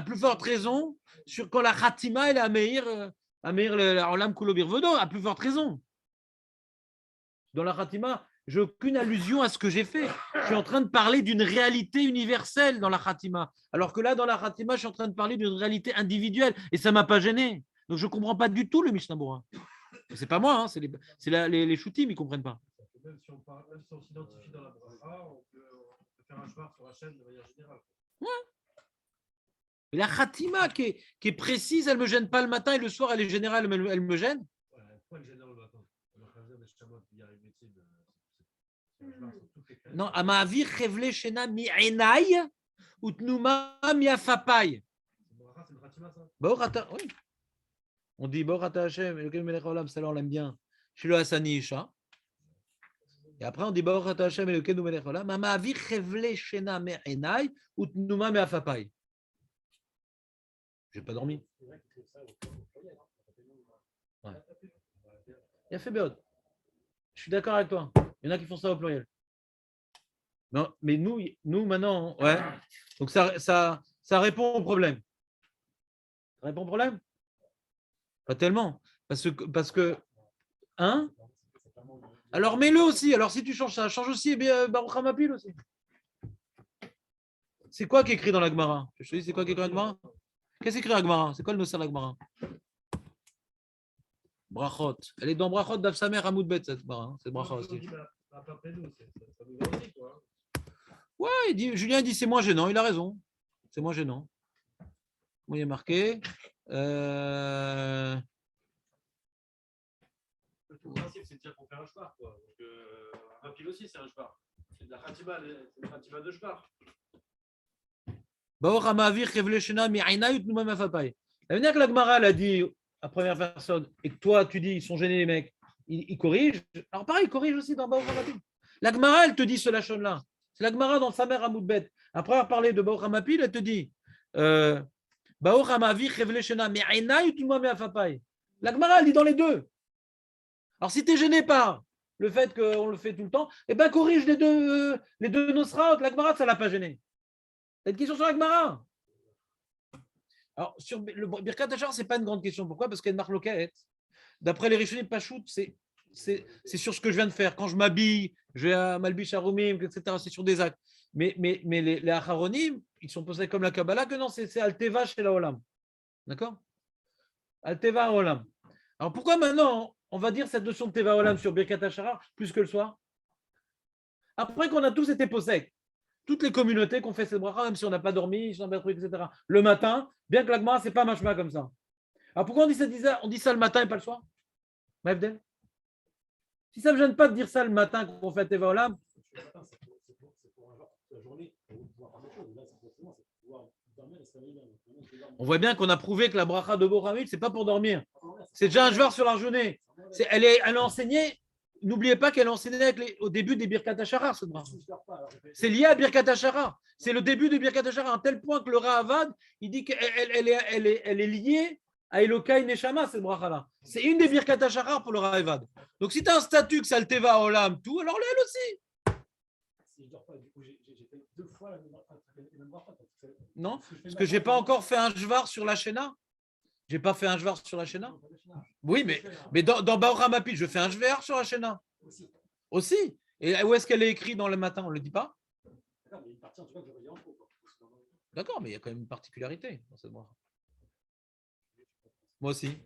plus forte raison, sur quand la Khatima elle est à Meir l'Olam Kulo Birvodo, à plus forte raison. Dans la Khatima, j'ai aucune allusion à ce que j'ai fait. Je suis en train de parler d'une réalité universelle dans la Khatima. Alors que là, dans la Khatima, je suis en train de parler d'une réalité individuelle et ça ne m'a pas gêné. Donc je ne comprends pas du tout le Mishnah Berurah. Ce n'est pas moi, hein, c'est les choutim, ils ne comprennent pas.
Même si on s'identifie dans la bracha, on peut faire un jvar sur Hachem de manière générale.
Ouais. Et la Khatima qui est précise, elle ne me gêne pas le matin et le soir, elle est générale, elle me gêne.
Ouais, pourquoi elle gêne le matin?
Non, Amavir Chevle Shena Mi Enai utnuma miafapai.
C'est le Khatima, ça.
Baorata, oui. On dit Baorata Hashem, Elokeinu melech haolam, ça là on l'aime bien. Chez le Hassani Isha. Et après on dit Baorata Hashem, Elokeinu melech haolam, Ama'avir chevle shena me'enai, utnuma miafapai. J'ai pas dormi. Ouais. Il a fait Béod. Je suis d'accord avec toi. Il y en a qui font ça au pluriel. Non, mais nous maintenant, ouais. Donc ça répond au problème. Ça répond au problème? Pas tellement. Parce que hein? Alors mets-le aussi. Alors si tu changes ça, change aussi et bien Baruch Hamapil aussi. C'est quoi qui est écrit dans la Gemara? Je te dis, c'est quoi qui est écrit dans la Gemara? Qu'est-ce qui est écrit dans la Gemara? C'est quoi le notion de la Gemara? Brachot. Elle est dans Brachot d'Afsamer Hamoud Bet, cette Gemara. Hein. C'est Brachot aussi. Ouais, Julien dit c'est moins gênant, il a raison. C'est moins gênant. Moi, il est marqué.
Le principe, c'est déjà pour faire un shvar, quoi. Donc, un pile aussi, c'est un shvar. C'est de la khatima, c'est le khatima de shvar.
Ça veut dire que la Gemara elle a dit à première personne et que toi tu dis ils sont gênés les mecs, ils corrigent. Alors pareil, ils corrigent aussi dans Baor Hamapil. La Gemara elle te dit ce lachon là. C'est la Gemara dans sa mère à Moudbet. Après avoir parlé de Baor Hamapil, elle te dit Baor Hamavi Chevle Shena Me'ainai ou Tuma Me'afapai. La Gemara elle dit dans les deux. Alors si tu es gêné par le fait qu'on le fait tout le temps, eh ben corrige les deux Nosra, la Gemara ça l'a pas gêné. T'as une question sur la Gemara? Alors, sur le Birkat Hachar, ce n'est pas une grande question. Pourquoi? Parce qu'il y a une marque locale. D'après les Rishonim Pachout, c'est sur ce que je viens de faire. Quand je m'habille, je vais à Malbish Arumim, etc. C'est sur des actes. Mais les Acharonim, ils sont posés comme la Kabbalah que non, c'est Alteva chez la Olam. D'accord? Alteva Olam. Alors, pourquoi maintenant, on va dire cette notion de Teva Olam sur Birkat Hachar plus que le soir? Après qu'on a tous été posés. Toutes les communautés qu'on fait cette bracha, même si on n'a pas dormi, etc. Le matin, bien que l'agma, ce n'est pas machma comme ça. Alors pourquoi on dit ça le matin et pas le soir? Maëvdel? Si ça ne me gêne pas de dire ça le matin qu'on fait Teva Olam, on voit bien qu'on a prouvé que la bracha de Boramil, ce n'est pas pour dormir. C'est déjà un joueur sur la journée. Elle est enseignée. N'oubliez pas qu'elle enseignait au début des Birkat Hachara, ce bracha. C'est lié à Birkat Hachara. C'est le début de Birkat Hachara, à un tel point que le Ra'avad, il dit qu'elle est liée à Elokai Neshama, cette bracha-là. C'est une des Birkat Hachara pour le Ra'avad. Donc si tu as un statut que ça le Teva Olam, tout, alors elle aussi.
Si je dors pas, du coup, j'ai fait 2 fois la même bracha.
Non, parce que je n'ai pas encore fait un jvar sur la Shena. J'ai pas fait un jvar sur la Shena. Oui, mais dans Baor Hamapil, je fais un jvar sur la Shena. Aussi. Et où est-ce qu'elle est écrite dans le matin? On ne le dit pas? D'accord, mais il y a quand même une particularité dans cette bracha. Moi aussi.